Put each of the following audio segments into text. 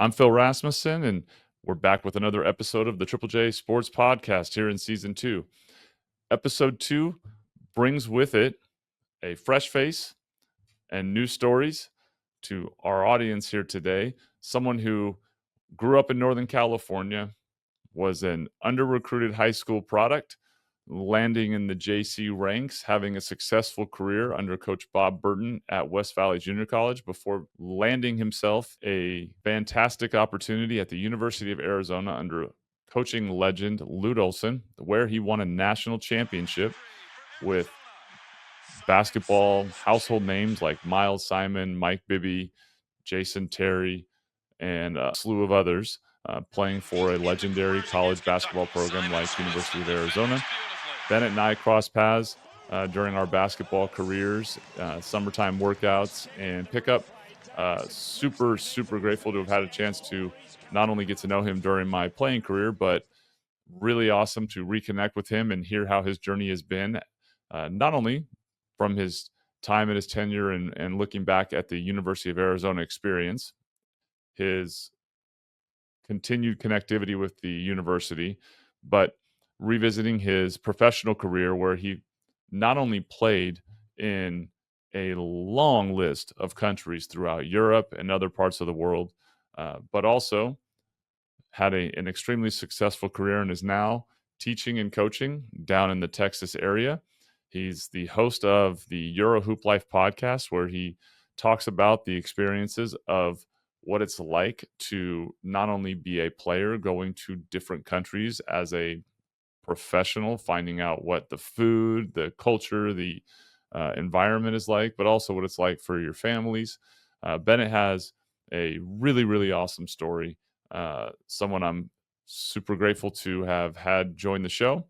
I'm Phil Rasmussen, and we're back with another episode of the Triple J Sports Podcast here in Season 2. Episode 2 brings with it a fresh face and new stories to our audience here today. Someone who grew up in Northern California, was an under-recruited high school product, landing in the JC ranks, having a successful career under Coach Bob Burton at West Valley Junior College before landing himself a fantastic opportunity at the University of Arizona under coaching legend Lute Olson, where he won a national championship with basketball household names like Miles Simon, Mike Bibby, Jason Terry, and a slew of others, playing for a legendary college basketball program like University of Arizona. Bennett and I crossed paths during our basketball careers, summertime workouts, and pickup. Super, super grateful to have had a chance to not only get to know him during my playing career, but really awesome to reconnect with him and hear how his journey has been, not only from his time and his tenure and looking back at the University of Arizona experience, his continued connectivity with the university, but revisiting his professional career where he not only played in a long list of countries throughout Europe and other parts of the world, but also had an extremely successful career and is now teaching and coaching down in the Texas area. He's the host of the Euro Hoop Life podcast, where he talks about the experiences of what it's like to not only be a player going to different countries as a professional, finding out what the food, the culture, the environment is like, but also what it's like for your families. Bennett has a really, really awesome story. Someone I'm super grateful to have had join the show.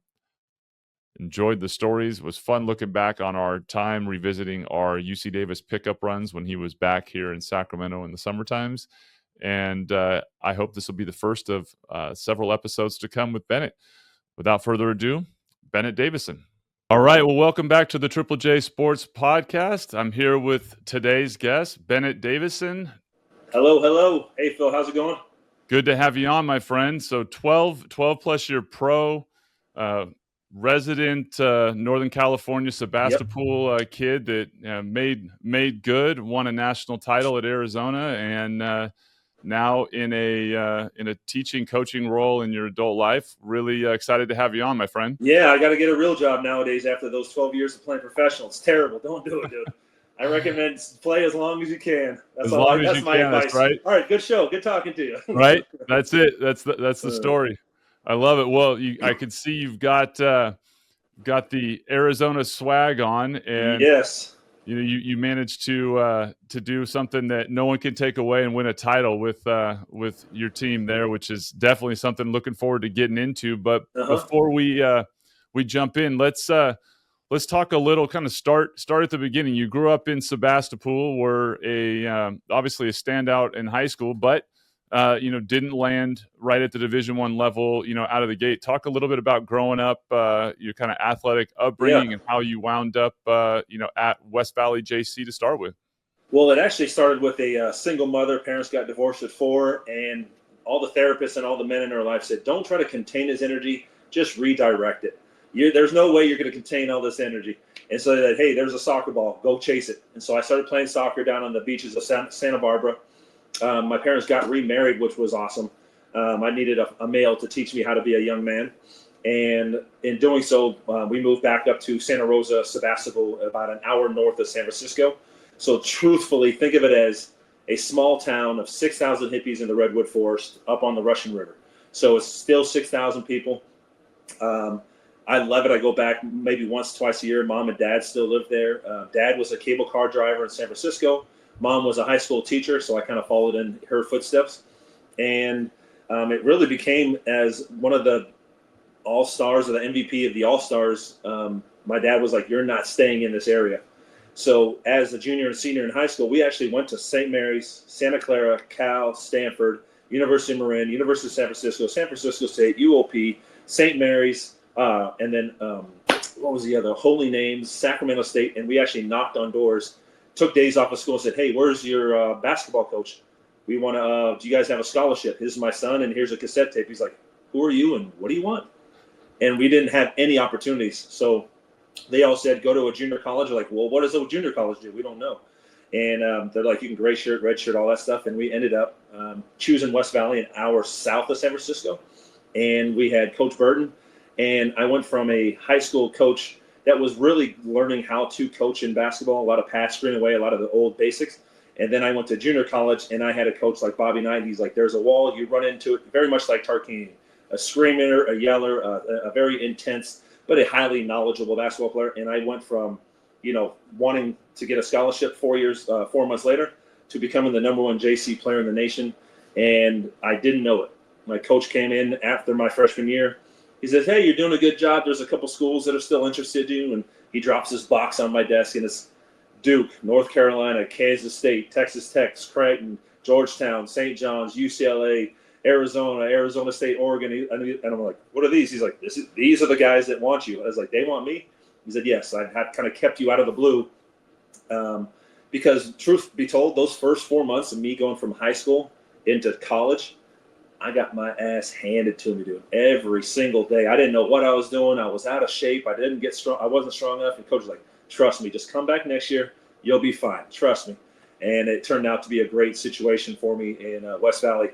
Enjoyed the stories. Was fun looking back on our time revisiting our UC Davis pickup runs when he was back here in Sacramento in the summer times. And I hope this will be the first of several episodes to come with Bennett. Without further ado, Bennett Davison. All right. Well, welcome back to the Triple J Sports Podcast. I'm here with today's guest, Bennett Davison. Hello, hello. Hey, Phil. How's it going? Good to have you on, my friend. So 12 plus year pro, resident Northern California Sebastopol kid that made good, won a national title at Arizona, and now in a teaching coaching role in your adult life. Really excited to have you on, my friend. Yeah, I got to get a real job nowadays after those 12 years of playing professional. It's terrible. Don't do it, dude. I recommend play as long as you can. That's my advice. That's right. All right, good show. Good talking to you. Right. That's it. That's the story. I love it. Well, I can see you've got the Arizona swag on, and yes, you managed to do something that no one can take away and win a title with your team there, which is definitely something looking forward to getting into. But before we jump in, let's talk a little, kind of start at the beginning. You grew up in Sebastopol, were obviously a standout in high school, but didn't land right at the Division I level, out of the gate. Talk a little bit about growing up, your kind of athletic upbringing, and how you wound up, at West Valley JC to start with. Well, it actually started with a single mother. Parents got divorced at 4, and all the therapists and all the men in her life said, don't try to contain his energy, just redirect it. There's no way you're going to contain all this energy. And so they said, hey, there's a soccer ball, go chase it. And so I started playing soccer down on the beaches of Santa Barbara. My parents got remarried, which was awesome. I needed a male to teach me how to be a young man. And in doing so, we moved back up to Santa Rosa, Sebastopol, about an hour north of San Francisco. So truthfully, think of it as a small town of 6,000 hippies in the Redwood Forest up on the Russian River. So it's still 6,000 people. I love it. I go back maybe once, twice a year. Mom and dad still live there. Dad was a cable car driver in San Francisco. Mom was a high school teacher, so I kind of followed in her footsteps. And it really became as one of the all-stars or the MVP of the all-stars. My dad was like, you're not staying in this area. So as a junior and senior in high school, we actually went to St. Mary's, Santa Clara, Cal, Stanford, University of Marin, University of San Francisco State, UOP, St. Mary's, and then what was the other? Holy Names, Sacramento State. And we actually knocked on doors, took days off of school and said, hey, where's your basketball coach? we want to, do you guys have a scholarship? This is my son, and here's a cassette tape. He's like, who are you, and what do you want? And we didn't have any opportunities. So they all said, go to a junior college. We're like, well, what does a junior college do? We don't know. And they're like, you can gray shirt, red shirt, all that stuff. And we ended up choosing West Valley, an hour south of San Francisco. And we had Coach Burton. And I went from a high school coach that was really learning how to coach in basketball, a lot of pass screen away, a lot of the old basics. And then I went to junior college, and I had a coach like Bobby Knight. He's like, there's a wall, you run into it, very much like Tarkini, a screamer, a yeller, a very intense, but a highly knowledgeable basketball player. And I went from, wanting to get a scholarship 4 months later, to becoming the #1 JC player in the nation. And I didn't know it. My coach came in after my freshman year. He says, hey, you're doing a good job. There's a couple schools that are still interested in you. And he drops this box on my desk, and it's Duke, North Carolina, Kansas State, Texas Tech, Creighton, Georgetown, St. John's, UCLA, Arizona State, Oregon. And I'm like, what are these? He's like, these are the guys that want you. I was like, they want me? He said, yes, I have kind of kept you out of the blue. Because truth be told, those first 4 months of me going from high school into college, I got my ass handed to me, dude, every single day. I didn't know what I was doing. I was out of shape. I didn't get strong. I wasn't strong enough. And coach was like, trust me, just come back next year. You'll be fine. Trust me. And it turned out to be a great situation for me in West Valley.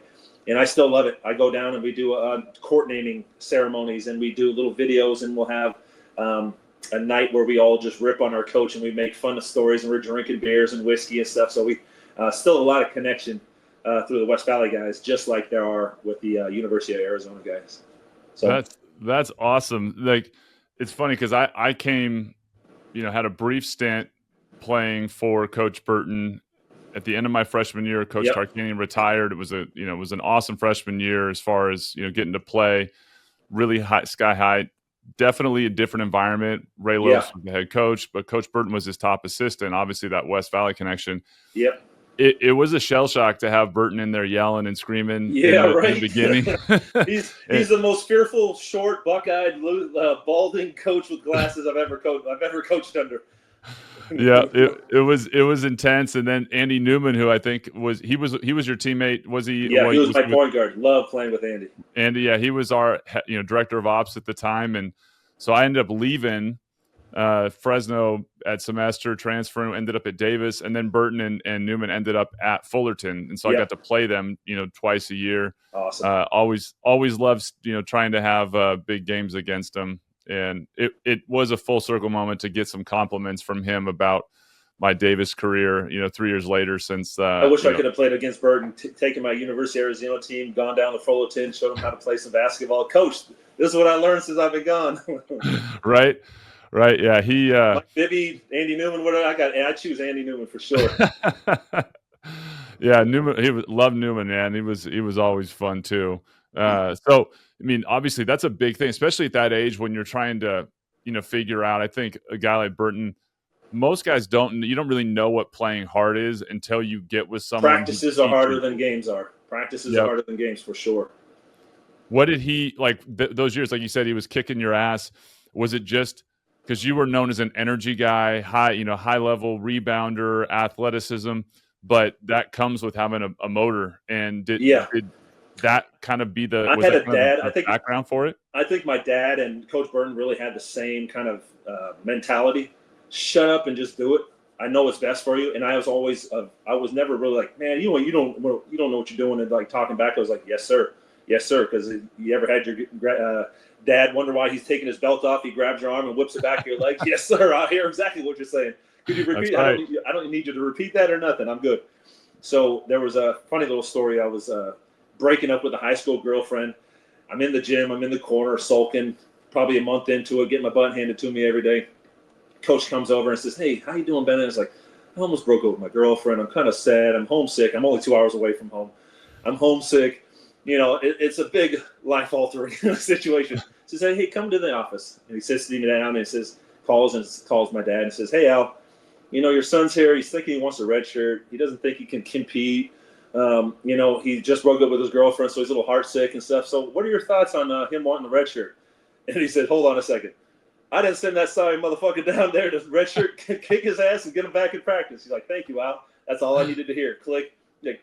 And I still love it. I go down and we do court naming ceremonies, and we do little videos, and we'll have a night where we all just rip on our coach and we make fun of stories, and we're drinking beers and whiskey and stuff. So we still a lot of connection through the West Valley guys, just like there are with the University of Arizona guys. So that's awesome. Like, it's funny because I came, had a brief stint playing for Coach Burton at the end of my freshman year. Coach Tarkanian retired. It was an awesome freshman year as far as getting to play, really high, sky high. Definitely a different environment. Ray Lopes was the head coach, but Coach Burton was his top assistant. Obviously, that West Valley connection. Yep. It was a shell shock to have Burton in there yelling and screaming in the beginning. he's the most fearful, short, buck-eyed, balding coach with glasses I've ever coached under. Yeah, it was intense. And then Andy Newman, who I think was your teammate, was he? Yeah, he was my point guard. Love playing with Andy. Andy, yeah, he was our director of ops at the time, and so I ended up leaving Fresno at semester, transferring, ended up at Davis, and then Burton and Newman ended up at Fullerton, and so I got to play them twice a year. Awesome. Always loves trying to have big games against them. And it was a full circle moment to get some compliments from him about my Davis career, 3 years later since. I wish I could have played against Burton, taken my University of Arizona team, gone down to Fullerton, showed him how to play some basketball. Coach, this is what I learned since I've been gone. Right. Yeah. He, Bibby, Andy Newman, I choose Andy Newman for sure. Yeah. Newman, loved Newman, man. He was always fun too. So, I mean, obviously that's a big thing, especially at that age when you're trying to, figure out. I think a guy like Burton, most guys you don't really know what playing hard is until you get with someone. Practices are harder than games are. Practices are harder than games for sure. What did he like those years? Like you said, he was kicking your ass. Was it just because you were known as an energy guy, high level rebounder, athleticism, but that comes with having a motor? And did that kind of be the background for it? I think my dad and Coach Burton really had the same kind of mentality. Shut up and just do it. I know what's best for you. And I was always, I was never really like, man, you don't know what you're doing, and like talking back. I was like, yes, sir. Because you ever had your dad wonder why he's taking his belt off? He grabs your arm and whips it back. You're like, yes, sir. I hear exactly what you're saying. Could you repeat? Right. I don't need you to repeat that or nothing. I'm good. So there was a funny little story. I was breaking up with a high school girlfriend. I'm in the gym. I'm in the corner sulking, probably a month into it, getting my butt handed to me every day. Coach comes over and says, hey, how you doing, Bennett? It's like, I almost broke up with my girlfriend. I'm kind of sad. I'm homesick. I'm only 2 hours away from home. I'm homesick. It's a big life-altering situation. He says, hey, come to the office. And he sits me down and calls my dad and says, hey, Al, your son's here. He's thinking he wants a red shirt. He doesn't think he can compete. He just broke up with his girlfriend, so he's a little heartsick and stuff. So what are your thoughts on him wanting the red shirt? And he said, hold on a second. I didn't send that sorry motherfucker down there to red shirt, kick his ass and get him back in practice. He's like, thank you, Al. That's all I needed to hear. Click.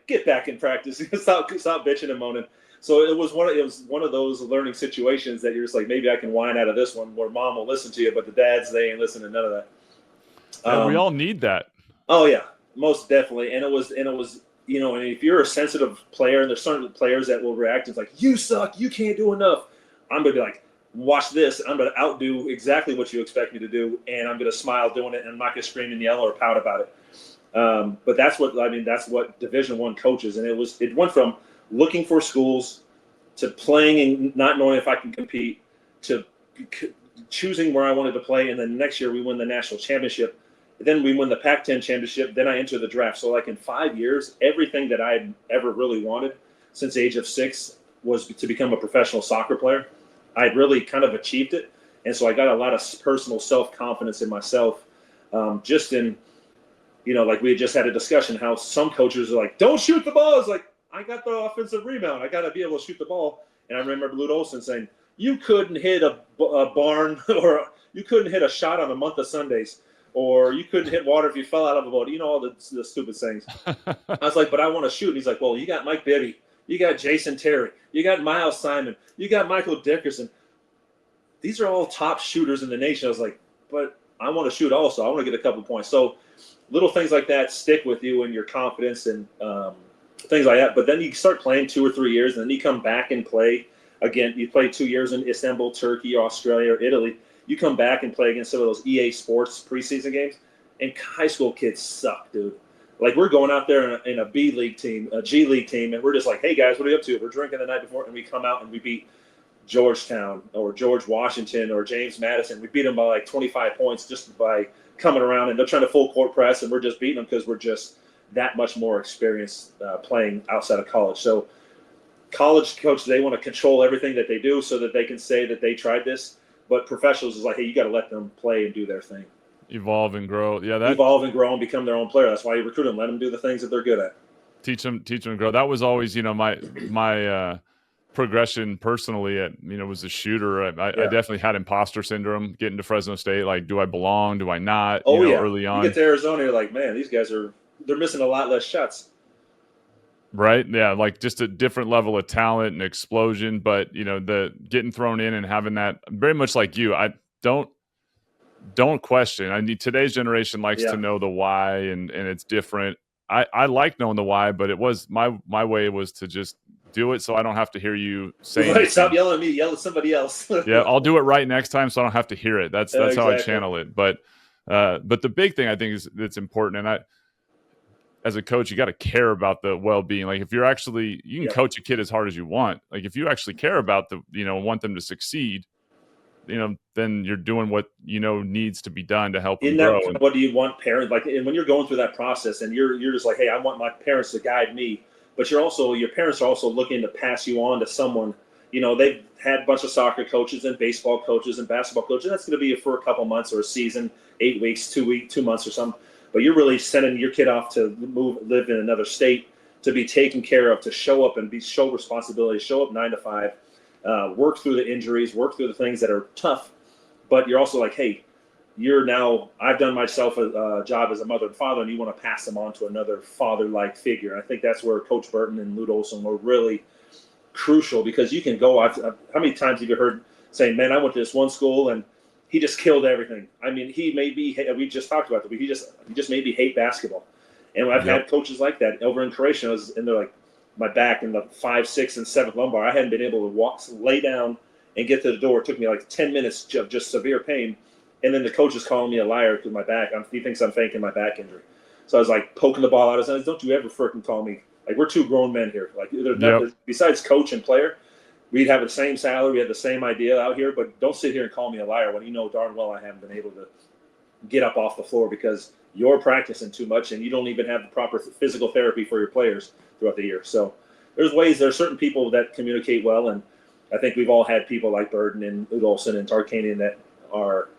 get back in practice. Stop bitching and moaning. So it was one of those learning situations that you're just like, maybe I can whine out of this one where mom will listen to you, but the dads, they ain't listening to none of that. And we all need that. Oh yeah, most definitely. And it was, you know, and if you're a sensitive player, and there's certain players that will react, it's like, you suck, you can't do enough. I'm gonna be like, watch this. I'm gonna outdo exactly what you expect me to do, and I'm gonna smile doing it, and I'm not gonna scream and yell or pout about it. But that's what Division I coaches, and it went from looking for schools to playing and not knowing if I can compete to choosing where I wanted to play, and then next year we win the national championship. Then we win the Pac-10 championship. Then I enter the draft. So like in 5 years, everything that I had ever really wanted since the age of 6 was to become a professional soccer player. I'd really kind of achieved it. And so I got a lot of personal self-confidence in myself, just in, you know, like we had just had a discussion how some coaches are like, don't shoot the ball. It's like, I got the offensive rebound. I got to be able to shoot the ball. And I remember Lute Olson saying, you couldn't hit a barn or you couldn't hit a shot on a month of Sundays. Or you couldn't hit water if you fell out of a boat. You know, all the stupid sayings. I was like, but I want to shoot. And he's like, well, you got Mike Bibby. You got Jason Terry. You got Miles Simon. You got Michael Dickerson. These are all top shooters in the nation. I was like, but I want to shoot also. I want to get a couple points. So little things like that stick with you and your confidence and things like that. But then you start playing 2 or 3 years, and then you come back and play again. You play 2 years in Istanbul, Turkey, Australia, or Italy. You come back and play against some of those EA Sports preseason games, and high school kids suck, dude. Like, we're going out there in a B League team, a G League team, and we're just like, hey, guys, what are you up to? We're drinking the night before, and we come out and we beat Georgetown or George Washington or James Madison. We beat them by like 25 points just by coming around, and they're trying to full court press, and we're just beating them because we're just that much more experienced playing outside of college. So college coaches, they want to control everything that they do so that they can say that they tried this. But professionals is like, hey, you got to let them play and do their thing. Evolve and grow. Yeah, evolve and grow and become their own player. That's why you recruit them. Let them do the things that they're good at. Teach them and grow. That was always, you know, my progression personally. Was a shooter. I definitely had imposter syndrome getting to Fresno State. Like, do I belong? Do I not? Early on. You get to Arizona, you're like, man, these guys they're missing a lot less shots. Right. Yeah. Like just a different level of talent and explosion. But, you know, the getting thrown in and having that very much like you, I don't question. I need today's generation likes to know the why and it's different. I like knowing the why, but it was my way was to just do it. So I don't have to hear you say, right, stop yelling at me, yell at somebody else. Yeah. I'll do it right next time. So I don't have to hear it. That's exactly how I channel it. But the big thing I think is that's important. And as a coach, you got to care about the well-being. Like if you're actually, you can coach a kid as hard as you want. Like if you actually care about want them to succeed, then you're doing what, needs to be done to help them grow. What do you want parents, like, and when you're going through that process and you're just like, hey, I want my parents to guide me, but your parents are also looking to pass you on to someone, they've had a bunch of soccer coaches and baseball coaches and basketball coaches. That's going to be for a couple months or a season, 8 weeks, 2 months or something. But you're really sending your kid off to live in another state, to be taken care of, to show up and show responsibility, show up 9 to 5, work through the injuries, work through the things that are tough. But you're also like, hey, I've done myself a job as a mother and father, and you want to pass them on to another father-like figure. And I think that's where Coach Burton and Lute Olson were really crucial, because you can go, how many times have you heard saying, man, I went to this one school and he just killed everything. I mean, we just talked about it, but he just made me hate basketball. And I've had coaches like that over in Croatia, and they're like, my back in the 5th, 6th, and 7th lumbar, I hadn't been able to lay down and get to the door. It took me like 10 minutes of just severe pain. And then the coach is calling me a liar because my back, he thinks I'm faking my back injury. So I was like poking the ball out of his hands. Don't you ever freaking call me. Like, we're two grown men here. Like, besides coach and player, we'd have the same salary, we had the same idea out here, but don't sit here and call me a liar when you know darn well I haven't been able to get up off the floor because you're practicing too much and you don't even have the proper physical therapy for your players throughout the year. So there's certain people that communicate well, and I think we've all had people like Burden and Lute Olson and Tarkanian that are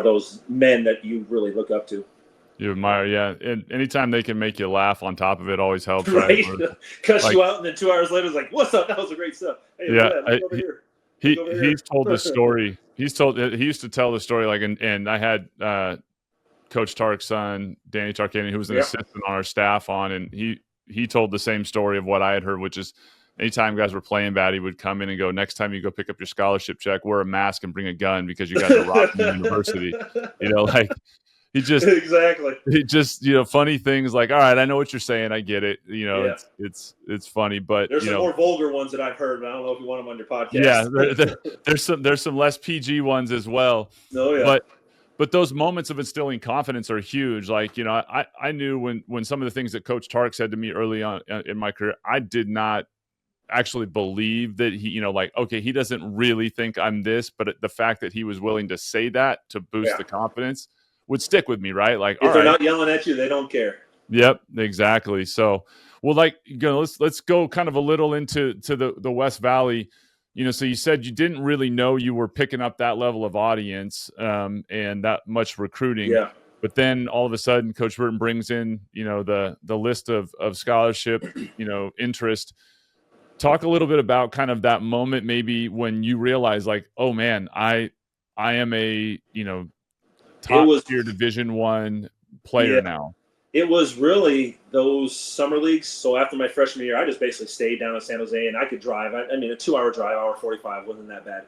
those men that you really look up to. You admire, yeah. And anytime they can make you laugh on top of it always helps. Right? Cuss you out, and then 2 hours later, it's like, what's up? That was a great stuff. Hey, over here. He's told the story. He used to tell the story, like, and I had Coach Tark's son, Danny Tarkanian, who was an assistant on our staff and he told the same story of what I had heard, which is anytime guys were playing bad, he would come in and go, next time you go pick up your scholarship check, wear a mask and bring a gun because you guys are robbing the university. Like he just funny things like, all right, I know what you're saying, I get it. It's funny, but there's some more vulgar ones that I've heard, but I don't know if you want them on your podcast. Yeah, there's some less PG ones as well. Oh yeah. But those moments of instilling confidence are huge. Like, I knew when some of the things that Coach Tark said to me early on in my career, I did not actually believe that he, okay, he doesn't really think I'm this, but the fact that he was willing to say that to boost the confidence would stick with me, right? Like, if they're not yelling at you, they don't care. Yep, exactly. So, well, let's go kind of a little into the West Valley. So you said you didn't really know you were picking up that level of audience and that much recruiting. Yeah. But then all of a sudden, Coach Burton brings in, the list of scholarship, interest. Talk a little bit about kind of that moment, maybe when you realize, like, oh man, I am a top tier Division I player now. It was really those summer leagues. So after my freshman year, I just basically stayed down in San Jose, and I could drive. I mean, a 2-hour drive, hour 45 wasn't that bad.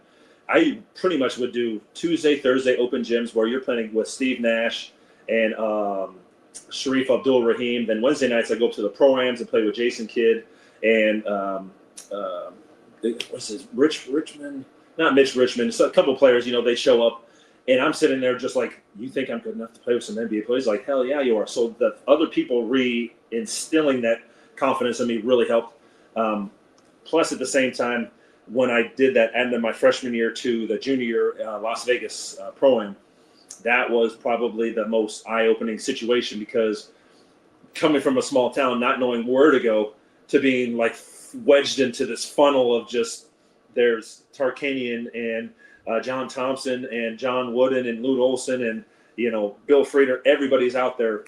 I pretty much would do Tuesday, Thursday open gyms where you're playing with Steve Nash and Sharif Abdul-Rahim. Then Wednesday nights I go up to the Pro-Ams and play with Jason Kidd and what's his Richmond? Not Mitch Richmond. So a couple of players, they show up. And I'm sitting there just like, you think I'm good enough to play with some NBA players? Like, hell yeah, you are. So the other people reinstilling that confidence in me really helped. Plus, at the same time, when I did that end of my freshman year to the junior year Las Vegas Pro-Am, that was probably the most eye-opening situation because coming from a small town, not knowing where to go, to being like wedged into this funnel of just there's Tarkanian and John Thompson and John Wooden and Lute Olson and, Bill Frieder, everybody's out there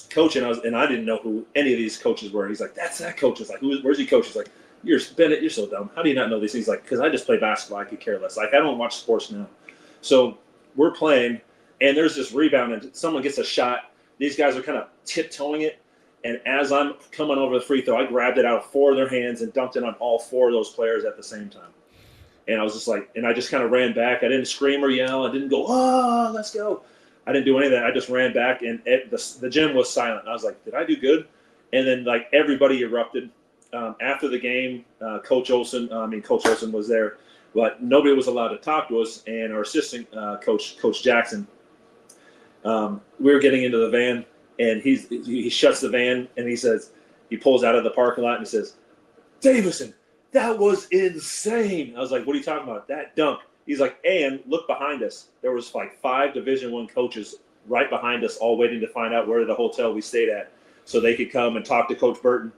coaching. I didn't know who any of these coaches were. He's like, that's that coach. It's like, where's he coach? He's like, Bennett, you're so dumb. How do you not know these things? Like, because I just play basketball. I could care less. Like, I don't watch sports now. So we're playing, and there's this rebound, and someone gets a shot. These guys are kind of tiptoeing it. And as I'm coming over the free throw, I grabbed it out of 4 of their hands and dumped it on all 4 of those players at the same time. And I was just like, and I just kind of ran back. I didn't scream or yell. I didn't go, oh, let's go. I didn't do any of that. I just ran back, and the gym was silent. I was like, did I do good? And then, like, everybody erupted. After the game, Coach Olson was there, but nobody was allowed to talk to us. And our assistant Coach Jackson, we were getting into the van, and he shuts the van, and he pulls out of the parking lot, and he says, Davison, that was insane. I was like, what are you talking about? That dunk. He's like, and look behind us. There was like 5 Division I coaches right behind us, all waiting to find out where the hotel we stayed at so they could come and talk to Coach Burton.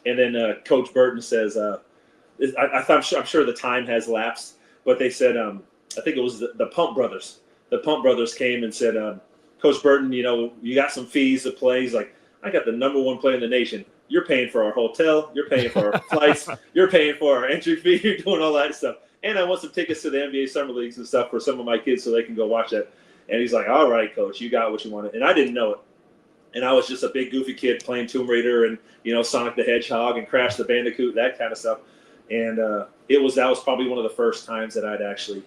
And then Coach Burton says, I'm sure the time has lapsed, but they said, I think it was the Pump Brothers. The Pump Brothers came and said, Coach Burton, you got some fees to play. He's like, I got the number 1 player in the nation. You're paying for our hotel. You're paying for our flights. You're paying for our entry fee. You're doing all that stuff. And I want some tickets to the NBA summer leagues and stuff for some of my kids so they can go watch that. And he's like, all right, Coach, you got what you wanted. And I didn't know it. And I was just a big goofy kid playing Tomb Raider and, Sonic the Hedgehog and Crash the Bandicoot, that kind of stuff. And that was probably one of the first times that I'd actually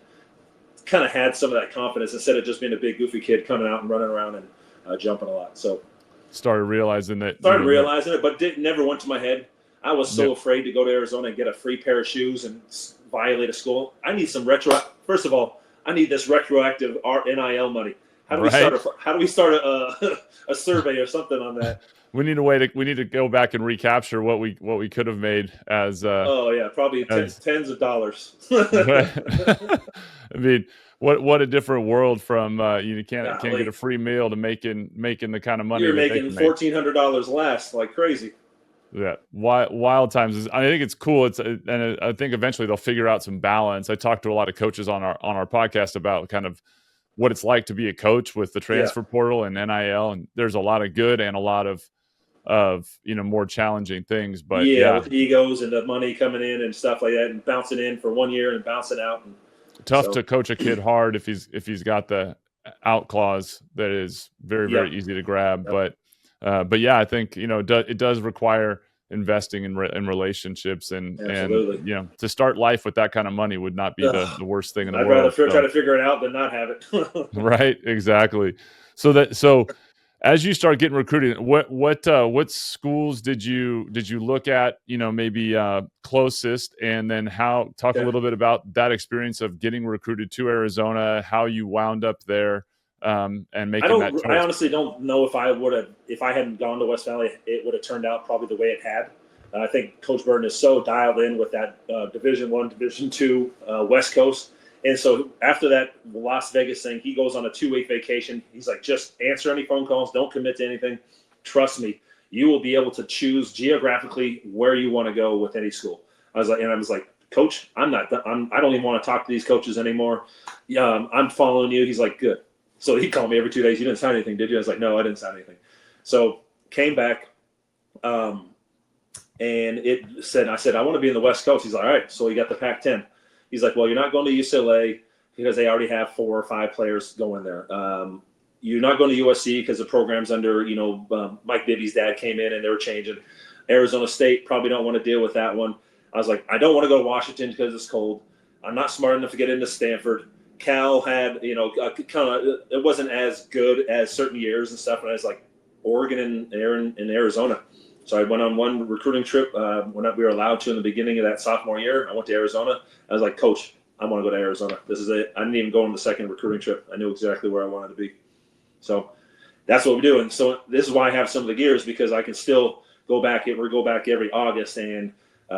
kind of had some of that confidence instead of just being a big goofy kid coming out and running around and jumping a lot. So started realizing it, but it never went to my head. I was so afraid to go to Arizona and get a free pair of shoes and violate a school. I need some first of all, I need this retroactive NIL money. How do we start a survey or something on that? We need to go back and recapture what we could have made as probably tens of dollars. I mean, what a different world from you can't get a free meal to making the kind of money you're making $1,400 less like crazy. Yeah, wild times. I think it's cool. And I think eventually they'll figure out some balance. I talked to a lot of coaches on our podcast about kind of what it's like to be a coach with the transfer portal and NIL, and there's a lot of good and a lot of more challenging things. But with egos and the money coming in and stuff like that, and bouncing in for 1 year and bouncing out. And tough to coach a kid hard if he's got the out clause that is very very easy to grab. But yeah, I think it does require investing in relationships and Absolutely. you know, to start life with that kind of money would not be the worst thing in the I'd rather world. try to figure it out than not have it. Right, exactly. So as you start getting recruited, what schools did you look at, you know, maybe closest, and then talk a Okay. little bit about that experience of getting recruited to Arizona, how you wound up there, and making that I choice. honestly don't know if I hadn't gone to West Valley, it would have turned out probably the way it had. I think Coach Burton is so dialed in with that Division I, Division II, West Coast. And so after that Las Vegas thing, he goes on a 2-week vacation. He's like, just answer any phone calls. Don't commit to anything. Trust me, you will be able to choose geographically where you want to go with any school. I was like, Coach, I don't even want to talk to these coaches anymore. Yeah, I'm following you. He's like, good. So he called me every 2 days. You didn't sign anything, did you? I was like, no, I didn't sign anything. So came back, and I said, I want to be in the West Coast. He's like, all right. So he got the Pac-10. He's like, well, you're not going to UCLA because they already have 4 or 5 players going there. You're not going to USC because the program's under, Mike Bibby's dad came in and they were changing. Arizona State, probably don't want to deal with that one. I was like, I don't want to go to Washington because it's cold. I'm not smart enough to get into Stanford. Cal had, it wasn't as good as certain years and stuff. And I was like, Oregon and Arizona. So I went on one recruiting trip when we were allowed to in the beginning of that sophomore year. I went to Arizona. I was like, Coach, I want to go to Arizona. This is it. I didn't even go on the second recruiting trip. I knew exactly where I wanted to be. So that's what we do. And so this is why I have some of the gears, because I can still go back every August. And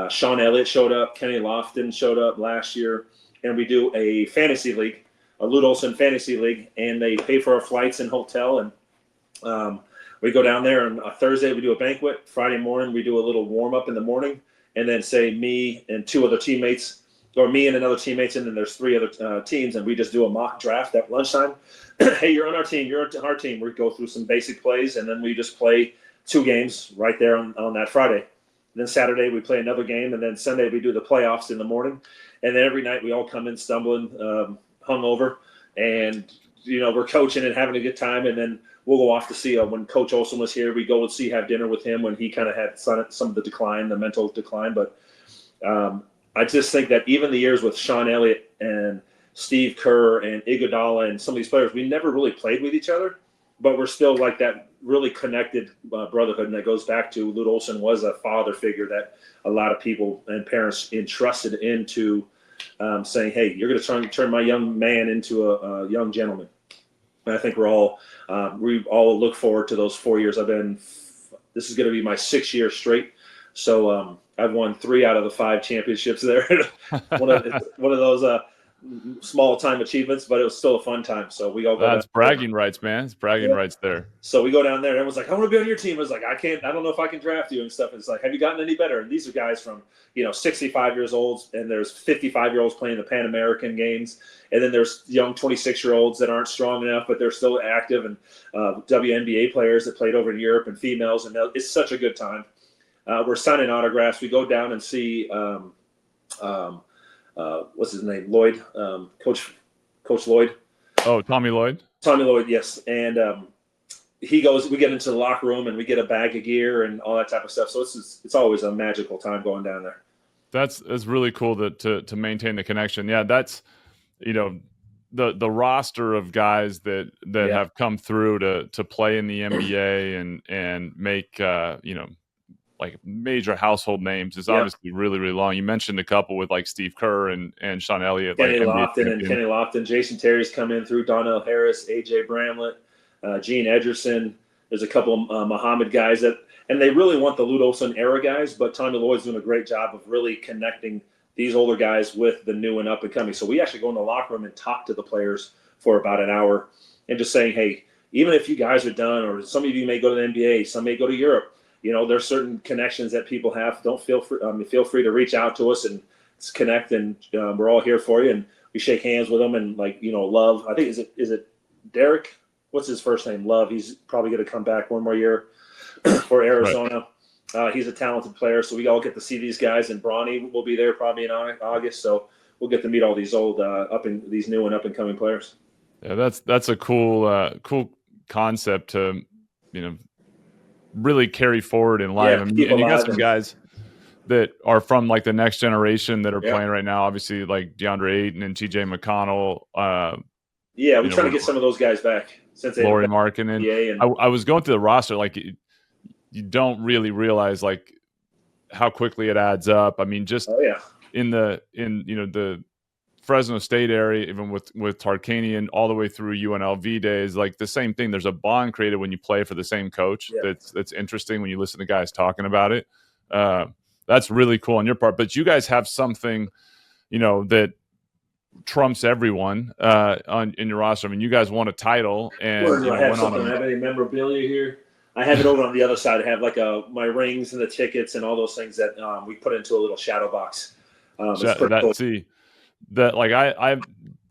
Sean Elliott showed up. Kenny Lofton showed up last year. And we do a fantasy league, a Lute Olson fantasy league, and they pay for our flights and hotel. And we go down there on a Thursday, we do a banquet. Friday morning, we do a little warm up in the morning. And then say me and 2 other teammates, or me and another teammates, and then there's 3 other teams, and we just do a mock draft at lunchtime. Hey, you're on our team. You're on our team. We go through some basic plays, and then we just play 2 games right there on that Friday. And then Saturday, we play another game, and then Sunday, we do the playoffs in the morning. And then every night, we all come in stumbling, hungover, and, we're coaching and having a good time. And then we'll go off to see when Coach Olson was here. We go and have dinner with him when he kind of had some of the decline, the mental decline. But I just think that even the years with Sean Elliott and Steve Kerr and Iguodala and some of these players, we never really played with each other, but we're still like that really connected brotherhood. And that goes back to Lute Olson was a father figure that a lot of people and parents entrusted into saying, hey, you're going to turn my young man into a young gentleman. And I think we all look forward to those 4 years. This is going to be my 6th year straight. So I've won 3 out of the 5 championships there. one of those small time achievements, but it was still a fun time. So we all go. That's bragging rights, man. It's bragging rights there. So we go down there, and everyone's like, I want to be on your team. I was like, I don't know if I can draft you and stuff. And it's like, have you gotten any better? And these are guys from, 65 years old, and there's 55-year-olds playing the Pan American games. And then there's young 26-year-olds that aren't strong enough, but they're still active, and WNBA players that played over in Europe, and females. And it's such a good time. We're signing autographs. We go down and see what's his name? Lloyd, Coach Lloyd. Oh, Tommy Lloyd. Tommy Lloyd, yes. And we get into the locker room and we get a bag of gear and all that type of stuff. So it's always a magical time going down there. That's really cool to maintain the connection. Yeah, that's the roster of guys that have come through to play in the NBA and make like major household names is obviously really, really long. You mentioned a couple with like Steve Kerr and Sean Elliott. Kenny Lofton. Jason Terry's come in through, Donnell Harris, AJ Bramlett, Gene Edgerson. There's a couple of Muhammad guys and they really want the Lute Olson era guys, but Tommy Lloyd's doing a great job of really connecting these older guys with the new and up and coming. So we actually go in the locker room and talk to the players for about an hour and just saying, hey, even if you guys are done, or some of you may go to the NBA, some may go to Europe, there's certain connections that people have. Don't feel free to reach out to us and connect, and we're all here for you. And we shake hands with them, and Love. I think is it Derek? What's his first name? Love. He's probably going to come back one more year for Arizona. Right. He's a talented player, so we all get to see these guys. And Bronny will be there probably in August, so we'll get to meet all these these new and up and coming players. Yeah, that's a cool concept to really carry forward in life. Yeah, I mean, keep and you got alive. some And guys that are from like the next generation that are yeah, playing right now. Obviously, like DeAndre Ayton and TJ McConnell. yeah, we You try to know, get some of those guys back since they haven't Laurie been Markkinen. in the NBA. And I was going through the roster, like you don't really realize like how quickly it adds up. I mean, just oh yeah, in the Fresno State area, even with Tarkanian all the way through UNLV days, like the same thing. There's a bond created when you play for the same coach. yeah. That's interesting when you listen to guys talking about it. That's really cool on your part. But you guys have something, that trumps everyone in your roster. I mean, you guys won a title and Do I have went on something? I a. have any memorabilia here? I have it over on the other side. I have like my rings and the tickets and all those things that we put into a little shadow box. It's pretty cool. See that, like I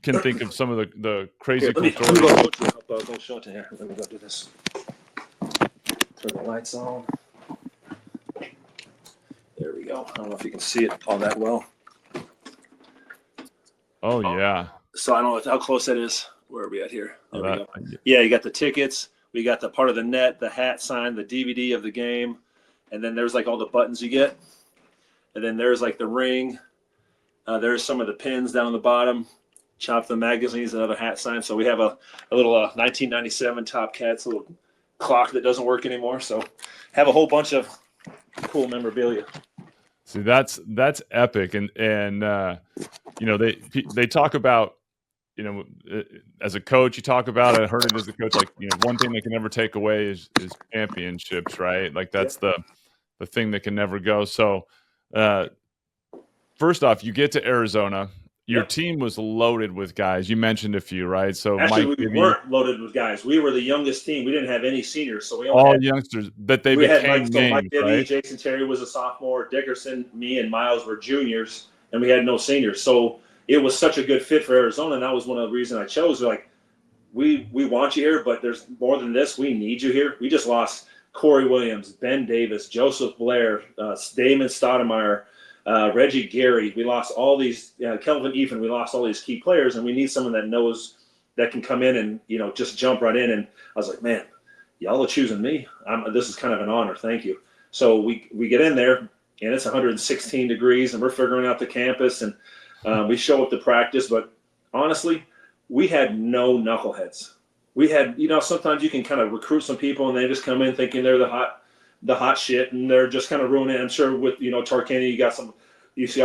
can think of some of the crazy Here, cool let stories. me go show it to here. Let me go do this. Turn the lights on. There we go. I don't know if you can see it all that well. Oh yeah. So I don't know how close that is. Where are we at here? There we go. Yeah. Yeah, you got the tickets. We got the part of the net, the hat sign, the DVD of the game, and then there's like all the buttons you get, and then there's like the ring. There's some of the pins down on the bottom. Chop the magazines, another hat sign. So we have a little 1997 Top Cats little clock that doesn't work anymore. So have a whole bunch of cool memorabilia. See, that's epic, and they talk about, as a coach, you talk about it. I heard it as a coach, like, one thing they can never take away is championships, right? Like that's the thing that can never go. So, first off, you get to Arizona. Your team was loaded with guys. You mentioned a few, right? So Actually, Mike we Bibby, weren't loaded with guys. We were the youngest team. We didn't have any seniors, so we only all had youngsters, that they we had became Mike names, Bibby, right? Jason Terry was a sophomore, Dickerson, me, and Miles were juniors, and we had no seniors. So it was such a good fit for Arizona, and that was one of the reasons I chose. Like, we want you here, but there's more than this. We need you here. We just lost Corey Williams, Ben Davis, Joseph Blair, Damon Stoudemire, Reggie Gary. We lost all these, Kelvin Eaton. We lost all these key players, and we need someone that knows that can come in and just jump right in. And I was like, man, y'all are choosing me. This is kind of an honor. Thank you. So we get in there, and it's 116 degrees, and we're figuring out the campus, and we show up to practice. But honestly, we had no knuckleheads. We had, sometimes you can kind of recruit some people, and they just come in thinking they're the hot shit, and they're just kind of ruining it. I'm sure with Tarkanian, you got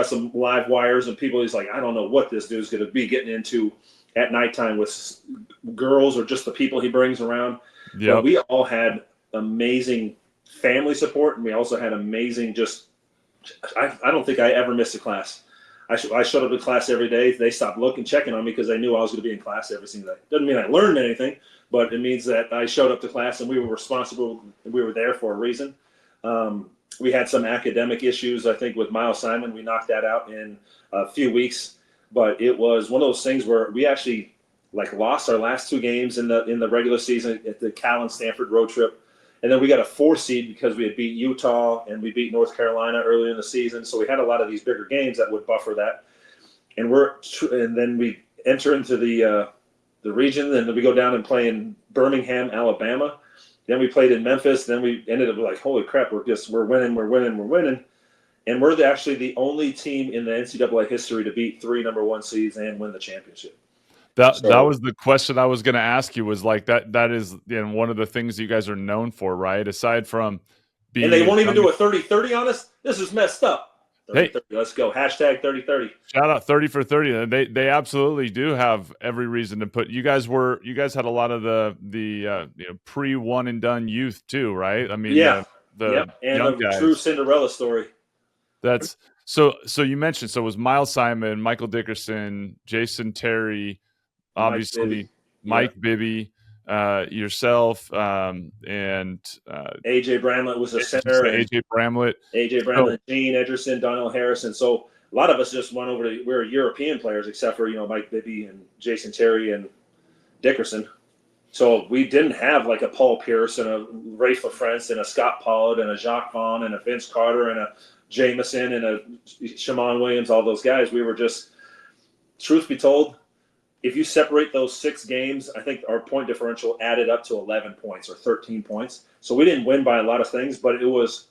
some live wires and people. He's like, I don't know what this dude's going to be getting into at nighttime with girls or just the people he brings around. Yeah, we all had amazing family support, and we also had amazing I don't think I ever missed a class. I showed up to class every day. They stopped checking on me because they knew I was going to be in class every single day. Doesn't mean I learned anything, but it means that I showed up to class and we were responsible and we were there for a reason. We had some academic issues, I think, with Miles Simon. We knocked that out in a few weeks, but it was one of those things where we actually lost our last two games in the regular season at the Cal and Stanford road trip. And then we got a 4 seed because we had beat Utah and we beat North Carolina early in the season. So we had a lot of these bigger games that would buffer that. And then we enter into the region, and then we go down and play in Birmingham, Alabama. Then we played in Memphis. Then we ended up like, holy crap, we're winning. And we're actually the only team in the NCAA history to beat 3 number 1 seeds and win the championship. That was the question I was going to ask you, was like that is one of the things you guys are known for, right? Aside from being, and they won't even do a 30-30 on us. This is messed up. 30-30, hey, let's go. Hashtag 30-30. Shout out 30 for 30. They absolutely do have every reason to put. You guys had a lot of the pre one and done youth too, right? I mean, the young guys. True Cinderella story. That's so you mentioned, so it was Miles Simon, Michael Dickerson, Jason Terry, obviously Mike Bibby, yourself, and AJ Bramlett was a center. AJ Bramlett, Gene Edgerson, Donnell Harrison. So a lot of us just went over to, we were European players, except for Mike Bibby and Jason Terry and Dickerson. So we didn't have like a Paul Pierce and a Rafe LaFrance and a Scott Pollard and a Jacques Vaughn and a Vince Carter and a Jameson and a Shammond Williams, all those guys. We were just, truth be told, if you separate those 6 games, I think our point differential added up to 11 points or 13 points. So we didn't win by a lot of things, but it was,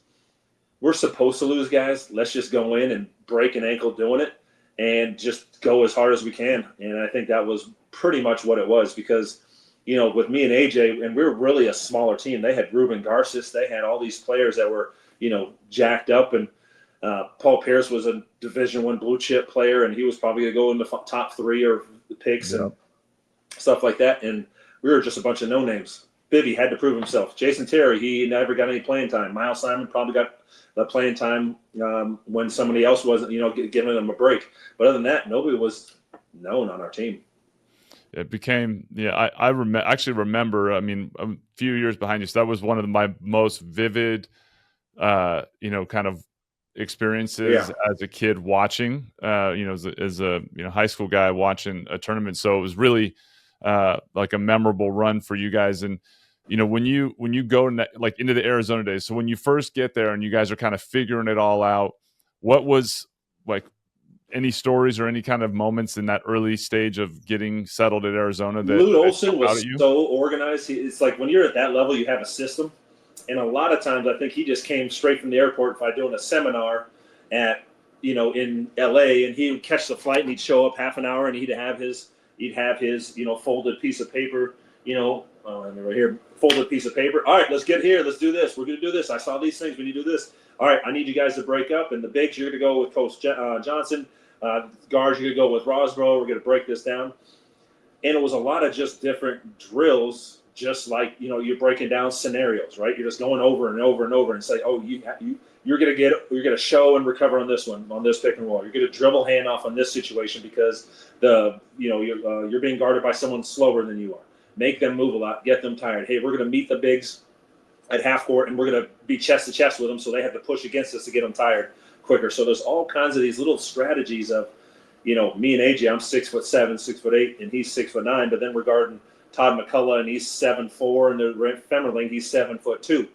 we're supposed to lose, guys. Let's just go in and break an ankle doing it and just go as hard as we can. And I think that was pretty much what it was because, you know, with me and AJ, and we were really a smaller team. They had Ruben Garces. They had all these players that were, you know, jacked up. And Paul Pierce was a Division I blue chip player, and he was probably going to go in the top 3 or the picks and stuff like that. And we were just a bunch of no names. Bibby had to prove himself. Jason Terry, he never got any playing time. Miles Simon probably got the playing time when somebody else wasn't, you know, giving them a break. But other than that, nobody was known on our team. It became, I actually remember, I mean, a few years behind you. So that was one of my most vivid, you know, kind of experiences as a kid watching, you know, as a you know, high school guy watching a tournament. So it was really like a memorable run for you guys. And, you know, when you go like into the Arizona days, so when you first get there and you guys are kind of figuring it all out, what was like, any stories or any kind of moments in that early stage of getting settled at Arizona that Lute Olson jumped out was at you? so organized. It's like when you're at that level, you have a system. And a lot of times I think he just came straight from the airport by doing a seminar at, you know, in LA, and he would catch the flight and he'd show up half an hour and he'd have his, you know, folded piece of paper, you know, right here, folded piece of paper. All right, let's get here. Let's do this. We're going to do this. I saw these things. We need to do this. All right, I need you guys to break up. And the bigs, you're going to go with Coach Johnson. Guards, you're going to go with Rosborough. We're going to break this down. And it was a lot of just different drills, just like, you know, you're breaking down scenarios, right? You're just going over and over and over and say, oh, you're going to show and recover on this one, on this pick and roll. You're going to dribble handoff on this situation because you're being guarded by someone slower than you are. Make them move a lot, get them tired. Hey, we're going to meet the bigs at half court and we're going to be chest to chest with them, so they have to push against us to get them tired quicker. So there's all kinds of these little strategies of, you know, me and AJ, I'm 6'7", 6'8", and he's 6'9", but then we're guarding Todd McCullough and he's 7'4", and the Femmerling, he's 7'2". And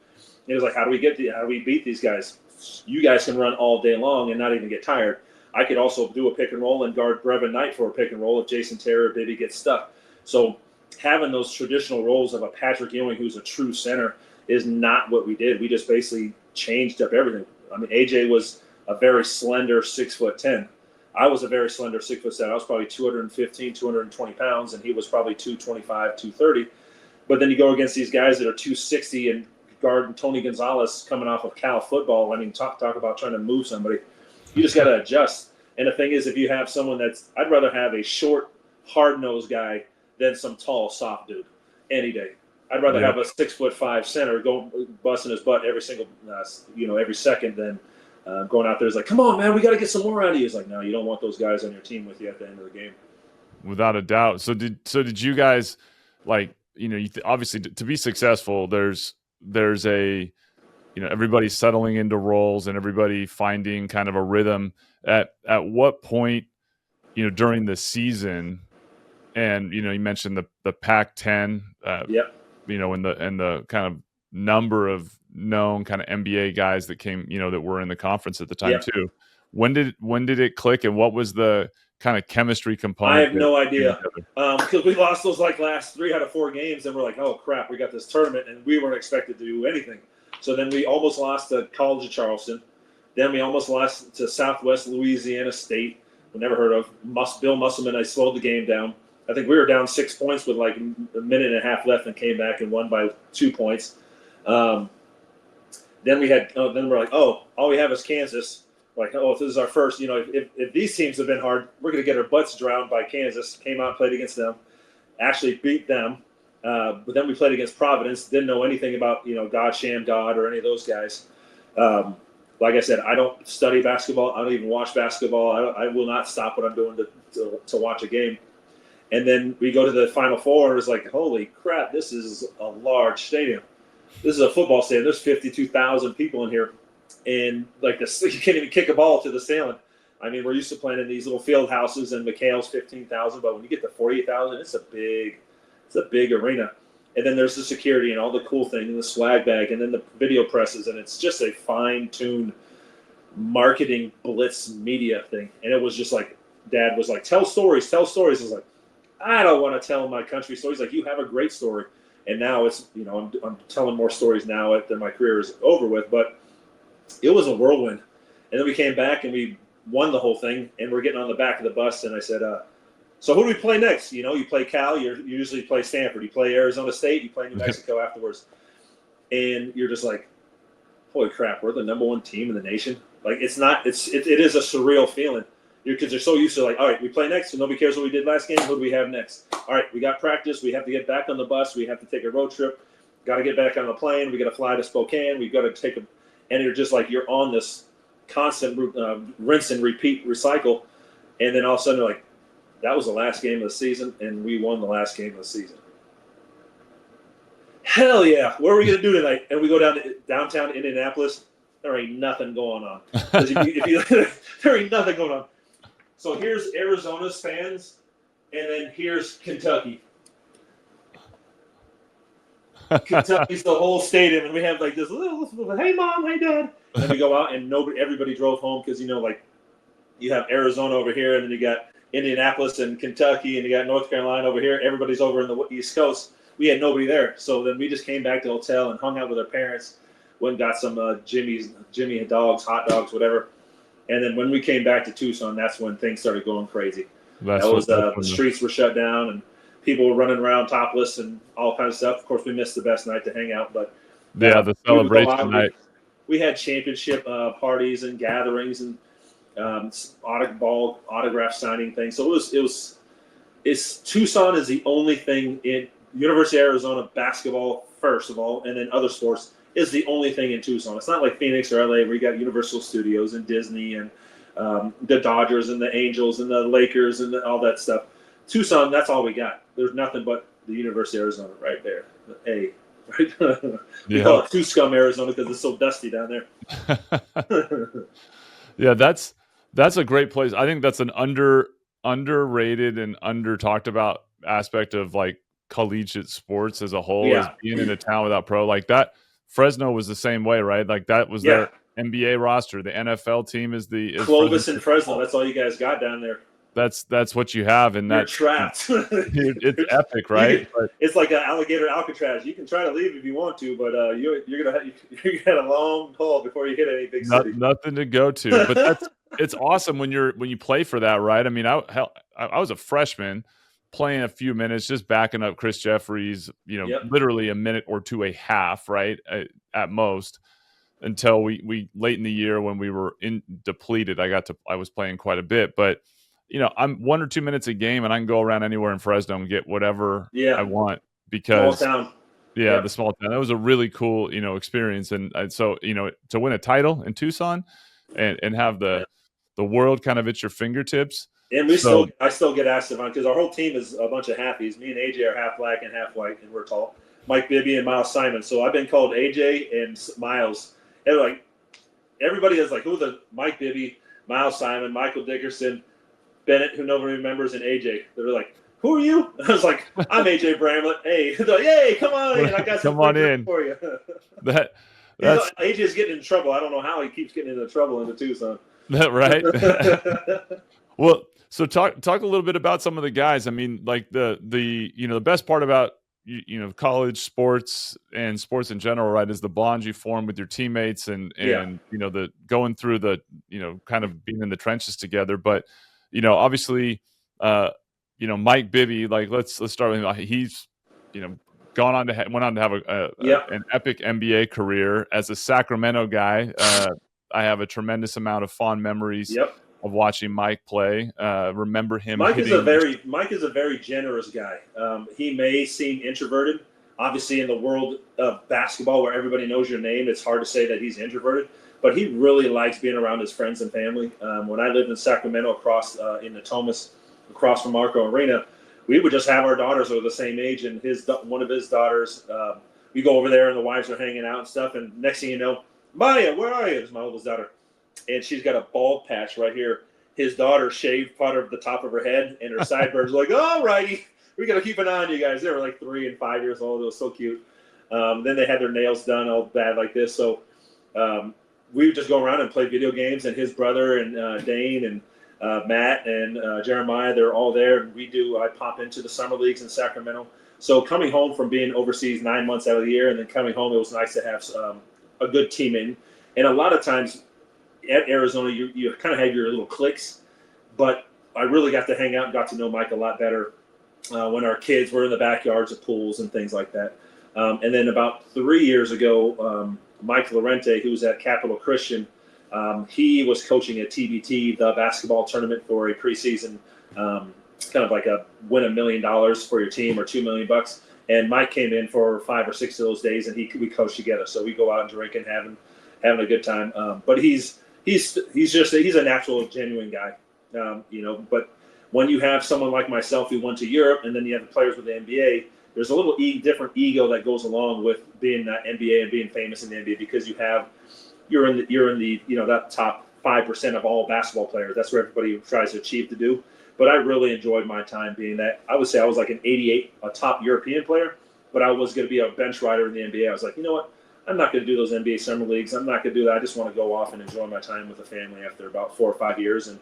it was like, how do we beat these guys? You guys can run all day long and not even get tired. I could also do a pick and roll and guard Brevin Knight for a pick and roll if Jason Terry or Bibby gets stuck. So having those traditional roles of a Patrick Ewing, who's a true center, is not what we did. We just basically changed up everything. I mean, AJ was a very slender 6'10". I was a very slender 6'7". I was probably 215, 220 pounds, and he was probably 225, 230. But then you go against these guys that are 260 and guarding Tony Gonzalez coming off of Cal football. I mean, talk about trying to move somebody. You just got to adjust. And the thing is, if you have someone I'd rather have a short, hard-nosed guy than some tall, soft dude any day. I'd rather have a 6'5" center go busting his butt every single, every second than going out there is like, come on, man, we got to get some more out of you. It's like, no, you don't want those guys on your team with you at the end of the game. Without a doubt. So did you guys, like, you know, obviously to be successful, there's a, you know, everybody settling into roles and everybody finding kind of a rhythm. At what point, you know, during the season, and, you know, you mentioned the Pac-10, you know, and the kind of number of known kind of NBA guys that came, you know, that were in the conference at the time too. When did it click, and what was the kind of chemistry component? I have no idea, because we lost those like last 3 out of 4 games, and we're like, oh crap, we got this tournament, and we weren't expected to do anything. So then we almost lost to College of Charleston. Then we almost lost to Southwest Louisiana State. We never heard of Bill Musselman. I slowed the game down. I think we were down 6 points with like a minute and a half left and came back and won by 2 points. Then we're like, oh, all we have is Kansas. Like, oh, if this is our first, you know, if these teams have been hard, we're going to get our butts drowned by Kansas. Came out, played against them, actually beat them. But then we played against Providence. Didn't know anything about, you know, God, Sham God, or any of those guys. Like I said, I don't study basketball. I don't even watch basketball. I will not stop what I'm doing to watch a game. And then we go to the Final Four, and it's like, holy crap, this is a large stadium. This is a football stadium. There's 52,000 people in here. And like this, you can't even kick a ball to the ceiling. I mean, we're used to playing in these little field houses, and McHale's 15,000, but when you get to 48,000, it's a big arena. And then there's the security and all the cool thing and the swag bag and then the video presses, and it's just a fine-tuned marketing blitz media thing. And it was just like, Dad was like, tell stories. I was like, I don't want to tell my country stories. Like, you have a great story. And now it's, I'm telling more stories now that my career is over with. But it was a whirlwind. And then we came back and we won the whole thing. And we're getting on the back of the bus. And I said, so who do we play next? You play Cal. You usually play Stanford. You play Arizona State. You play New Mexico afterwards. And you're just like, holy crap, we're the number one team in the nation. Like, it is a surreal feeling. Your kids are so used to, like, all right, we play next, so nobody cares what we did last game. Who do we have next? All right, we got practice. We have to get back on the bus. We have to take a road trip. Got to get back on the plane. We got to fly to Spokane. We got to take and you're just like, you're on this constant rinse and repeat, recycle. And then all of a sudden, you're like, that was the last game of the season, and we won the last game of the season. Hell yeah! What are we gonna do tonight? And we go down to downtown Indianapolis. There ain't nothing going on. There ain't nothing going on. So here's Arizona's fans, and then here's Kentucky. Kentucky's the whole stadium, and we have like this little hey mom, hey dad, and then we go out, and everybody drove home because like you have Arizona over here, and then you got Indianapolis and Kentucky, and you got North Carolina over here. Everybody's over in the East Coast. We had nobody there, so then we just came back to the hotel and hung out with our parents. Went and got some Jimmy dogs, hot dogs, whatever. And then when we came back to Tucson, that's when things started going crazy. The streets were shut down and people were running around topless and all kinds of stuff. Of course, we missed the best night to hang out, but the celebration night. We had championship parties and gatherings and autograph signing things. So Tucson is the only thing in University of Arizona basketball, first of all, and then other sports is the only thing in Tucson. It's not like Phoenix or LA where you got Universal Studios and Disney and the Dodgers and the Angels and the Lakers and all that stuff. Tucson, that's all we got. There's nothing but the University of Arizona right there. Right? We call it Tucson, Arizona, because it's so dusty down there. Yeah, that's a great place. I think that's an underrated and under talked about aspect of like collegiate sports as a whole, as being in a town without pro like that. Fresno was the same way, right? Like that was their NBA roster. The NFL team is Clovis and Fresno. That's all you guys got down there. That's what you have, and you're trapped. It's epic, right? It's like an alligator Alcatraz. You can try to leave if you want to, but you're gonna a long pull before you hit any big city. Nothing to go to, but it's awesome when you play for that, right? I mean, I was a freshman playing a few minutes, just backing up Chris Jeffries, literally a minute or two a half, right, at most, until we late in the year when we were depleted. I was playing quite a bit, but I'm 1 or 2 minutes a game, and I can go around anywhere in Fresno and get whatever I want because small town. The small town. That was a really cool experience, and so to win a title in Tucson and have the world kind of at your fingertips. And I still get asked about, because our whole team is a bunch of halfies. Me and AJ are half black and half white, and we're tall. Mike Bibby and Miles Simon. So I've been called AJ and Miles. And like everybody is like, who the Mike Bibby, Miles Simon, Michael Dickerson, Bennett, who nobody remembers, and AJ. They're like, who are you? I was like, I'm AJ Bramlett. Hey, they're like, hey, come on in. I got some in for you. AJ's getting in trouble. I don't know how he keeps getting into trouble in the Tucson. Right. Well, so talk a little bit about some of the guys. I mean, like the best part about college sports and sports in general, right, is the bonds you form with your teammates and the going through the kind of being in the trenches together. But obviously, Mike Bibby, like let's start with him. He's went on to have an epic NBA career as a Sacramento guy. I have a tremendous amount of fond memories of watching Mike play. Remember him. Mike is a very generous guy. He may seem introverted. Obviously, in the world of basketball where everybody knows your name, it's hard to say that he's introverted. But he really likes being around his friends and family. When I lived in Sacramento, across in Natomas, across from Marco Arena, we would just have our daughters who are the same age, and one of his daughters. We go over there, and the wives are hanging out and stuff. And next thing you know, Maya, where are you? It's my oldest daughter. And she's got a bald patch right here. His daughter shaved part of the top of her head, and her sideburns like, all righty, we got to keep an eye on you guys. They were like 3 and 5 years old. It was so cute. Then they had their nails done all bad like this. So we would just go around and play video games, and his brother and Dane and Matt and Jeremiah, they're all there. I pop into the summer leagues in Sacramento. So coming home from being overseas 9 months out of the year and then coming home, it was nice to have a good team in. And a lot of times at Arizona, you kind of have your little cliques. But I really got to hang out and got to know Mike a lot better when our kids were in the backyards of pools and things like that. And then about 3 years ago, Mike Lorente, who was at Capital Christian, he was coaching at TBT, the basketball tournament for a preseason, kind of like a win $1 million for your team or $2 million. And Mike came in for 5 or 6 of those days, and we coached together. So we go out and drink and having a good time. But he's a natural, genuine guy, But when you have someone like myself who went to Europe, and then you have the players with the NBA, there's a little different ego that goes along with being that NBA and being famous in the NBA because you're in the that top 5% of all basketball players. That's where everybody tries to achieve to do. But I really enjoyed my time being that. I would say I was like an 88, a top European player, but I was going to be a bench rider in the NBA. I was like, you know what? I'm not going to do those NBA summer leagues. I'm not going to do that. I just want to go off and enjoy my time with the family after about 4 or 5 years. And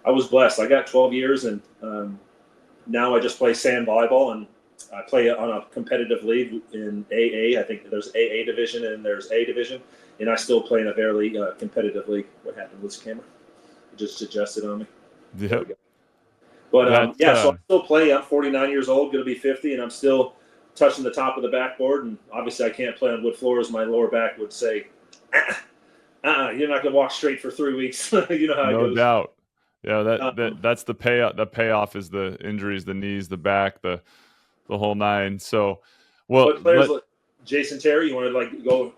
I was blessed. I got 12 years, and now I just play sand volleyball, and I play on a competitive league in AA. I think there's AA division and there's A division, and I still play in a very competitive league. What happened with this camera? It just adjusted on me. Yep. But so I still play. I'm 49 years old, going to be 50, and I'm still touching the top of the backboard. And obviously, I can't play on wood floors. My lower back would say, you're not going to walk straight for 3 weeks. You know how it goes. No doubt. Yeah, that's the payoff. The payoff is the injuries, the knees, the back, the whole nine. So, But players like Jason Terry, you want to go?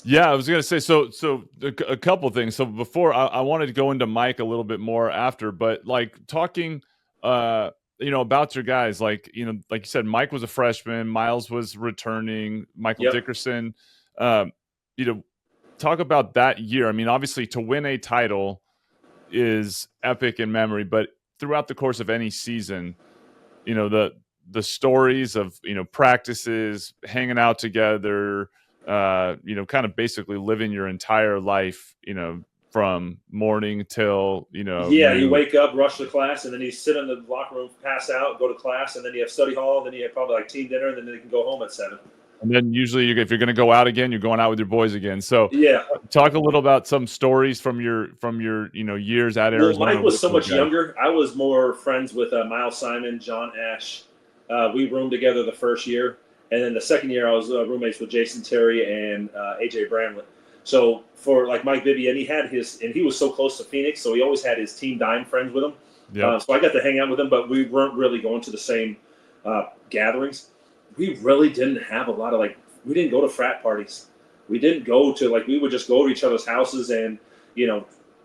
Yeah, I was going to say, so a couple things. So before I wanted to go into Mike a little bit more after, but talking, about your guys, like you said, Mike was a freshman, Miles was returning, Michael Dickerson, talk about that year. I mean, obviously to win a title is epic in memory, but throughout the course of any season, the stories of, practices, hanging out together, kind of basically living your entire life, from morning till, you wake up, rush to class, and then you sit in the locker room, pass out, go to class, and then you have study hall, and then you have probably team dinner, and then you can go home at 7. And then usually if you're going to go out again, you're going out with your boys again. So talk a little about some stories from your years at Arizona. Well, Mike was so much younger. I was more friends with Miles Simon, John Ash. We roomed together the first year. And then the second year, I was roommates with Jason Terry and AJ Bramlett. So for Mike Bibby, and he was so close to Phoenix, so he always had his Team Dime friends with him. Yep. So I got to hang out with him, but we weren't really going to the same gatherings. We really didn't have a lot of we didn't go to frat parties. We didn't go to we would just go to each other's houses and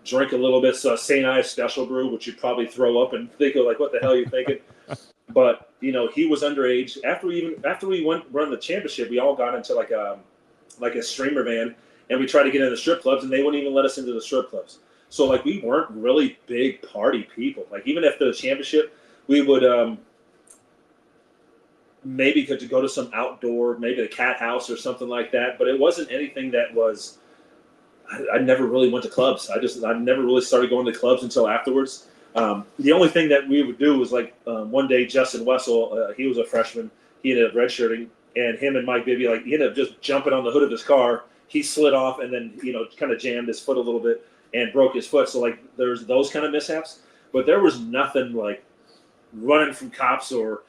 drink a little bit. So St. Ives Special Brew, which you'd probably throw up and think of what the hell are you thinking? But he was underage. After we run the championship, we all got into a streamer van, and we tried to get into the strip clubs, and they wouldn't even let us into the strip clubs. So we weren't really big party people. Even after the championship, we would maybe could go to some outdoor, maybe the Cat House or something like that. But it wasn't anything that was. I never really went to clubs. I never really started going to clubs until afterwards. The only thing that we would do was one day Justin Wessel, he was a freshman. He ended up redshirting, and him and Mike Bibby, he ended up just jumping on the hood of his car. He slid off and then kind of jammed his foot a little bit and broke his foot. So there's those kind of mishaps, but there was nothing running from cops or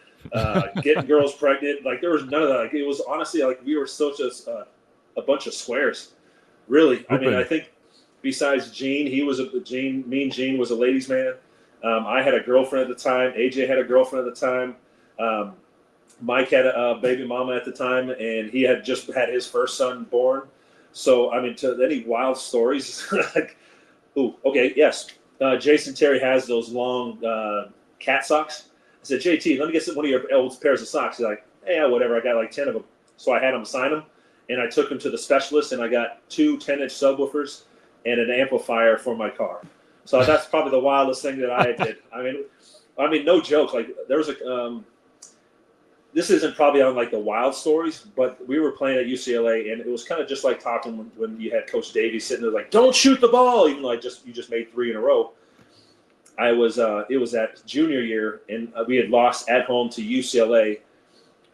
getting girls pregnant. There was none of that. It was honestly we were such a bunch of squares. Really, I mean, I think besides Gene, me and Gene was a ladies' man. I had a girlfriend at the time. AJ had a girlfriend at the time. Mike had a baby mama at the time, and he had just had his first son born. So, I mean, to any wild stories, Jason Terry has those long cat socks. I said, JT, let me get one of your old pairs of socks. He's like, yeah, whatever. I got 10 of them. So I had him sign them, and I took them to the specialist, and I got 2 10-inch subwoofers and an amplifier for my car. So that's probably the wildest thing that I did. I mean, no joke. There was this isn't probably on the wild stories, but we were playing at UCLA, and it was kind of just like talking when you had Coach Davies sitting there don't shoot the ball, even though you just made 3 in a row. it was that junior year, and we had lost at home to UCLA,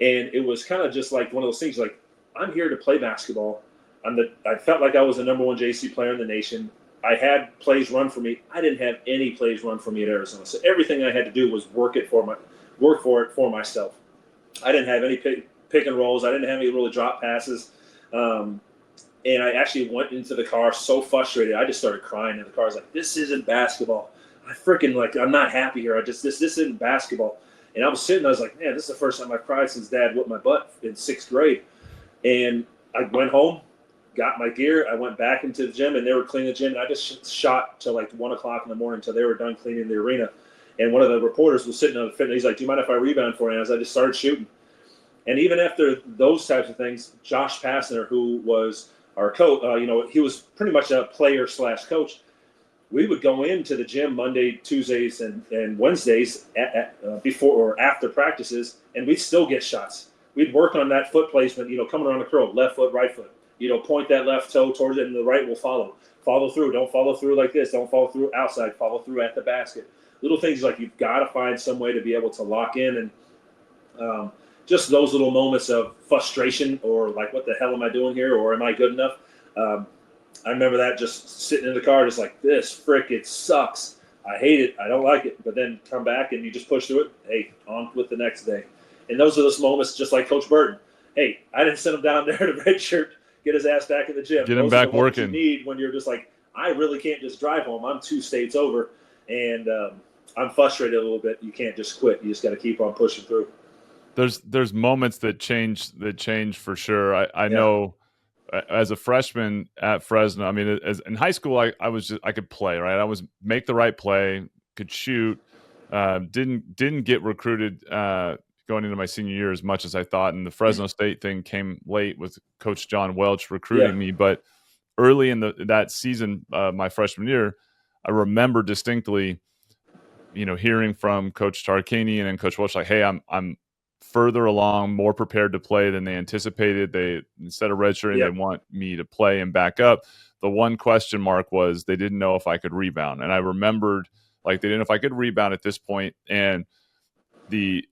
and it was kind of just like one of those things. Like, I'm here to play basketball. I felt like I was the number one JC player in the nation. I had plays run for me. I didn't have any plays run for me at Arizona, so everything I had to do was work for it for myself. I didn't have any pick and rolls. I didn't have any really drop passes. And I actually went into the car so frustrated. I just started crying in the car. I was like, this isn't basketball. I'm not happy here. This isn't basketball. And I was sitting, I was like, man, this is the first time I've cried since Dad whipped my butt in 6th grade. And I went home, got my gear. I went back into the gym, and they were cleaning the gym. And I just shot till like 1 o'clock in the morning until they were done cleaning the arena. And one of the reporters was sitting on the fitness. He's like, do you mind if I rebound for you? And I just started shooting. And even after those types of things, Josh Passner, who was our coach, he was pretty much a player/coach. We would go into the gym Monday, Tuesdays, and Wednesdays before or after practices, and we'd still get shots. We'd work on that foot placement, coming around the curl, left foot, right foot. Point that left toe towards it, and the right will follow. Follow through. Don't follow through like this. Don't follow through outside. Follow through at the basket. Little things like you've got to find some way to be able to lock in, and just those little moments of frustration or like, what the hell am I doing here, or am I good enough? I remember that, just sitting in the car, just like, this it sucks. I hate it. I don't like it. But then come back and you just push through it. Hey, on with the next day. And those are those moments, just like Coach Burton. Hey, I didn't send him down there to redshirt, get his ass back in the gym. Get him those back are the moments working. You need when you're just like, I really can't just drive home. I'm 2 states over, and I'm frustrated a little bit. You can't just quit. You just got to keep on pushing through. There's moments that change for sure. I know as a freshman at Fresno, I mean, in high school, I could play, right? I was make the right play, could shoot. Didn't get recruited going into my senior year as much as I thought, and the Fresno State thing came late with Coach John Welch recruiting me. But early in that season, my freshman year, I remember distinctly, hearing from Coach Tarkanian and Coach Welch, like, hey, I'm further along, more prepared to play than they anticipated. They, instead of redshirting, they want me to play and back up. The one question mark was they didn't know if I could rebound. And I remembered, like, they didn't know if I could rebound at this point. And the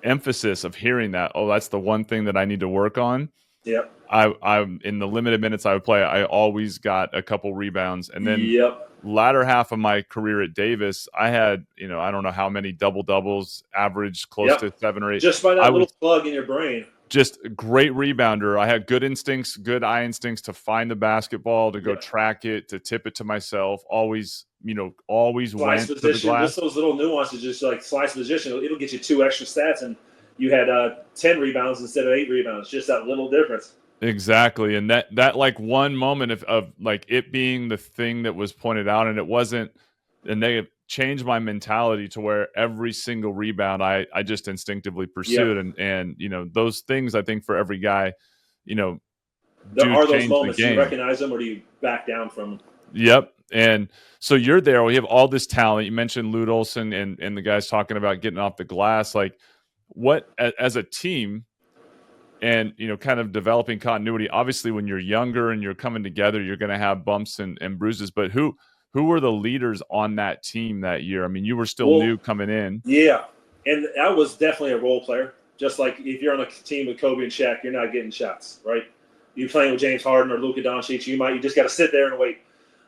emphasis of hearing that, oh, that's the one thing that I need to work on. Yep. I'm in the limited minutes I would play, I always got a couple rebounds. And then latter half of my career at Davis, I had, I don't know how many double-doubles, averaged close to 7 or 8. Just by that little plug in your brain. Just a great rebounder. I had good instincts, good eye instincts to find the basketball, to go track it, to tip it to myself. Always slice went position, to the glass. Just those little nuances, just like slice position. It'll get you 2 extra stats, and you had 10 rebounds instead of 8 rebounds. Just that little difference. Exactly. And that like one moment of like it being the thing that was pointed out, and it wasn't a negative, changed my mentality to where every single rebound I just instinctively pursued. And those things, I think, for every guy, there are those moments. Do you recognize them, or do you back down from them? Yep. And so you're there. We have all this talent. You mentioned Lute Olson and the guys talking about getting off the glass. Like, what, as a team, and kind of developing continuity, obviously when you're younger and you're coming together, you're going to have bumps and bruises, but who were the leaders on that team that year? I mean, you were still new coming in. Yeah, and I was definitely a role player. Just like if you're on a team with Kobe and Shaq, you're not getting shots, right? You're playing with James Harden or Luka Doncic, you just got to sit there and wait.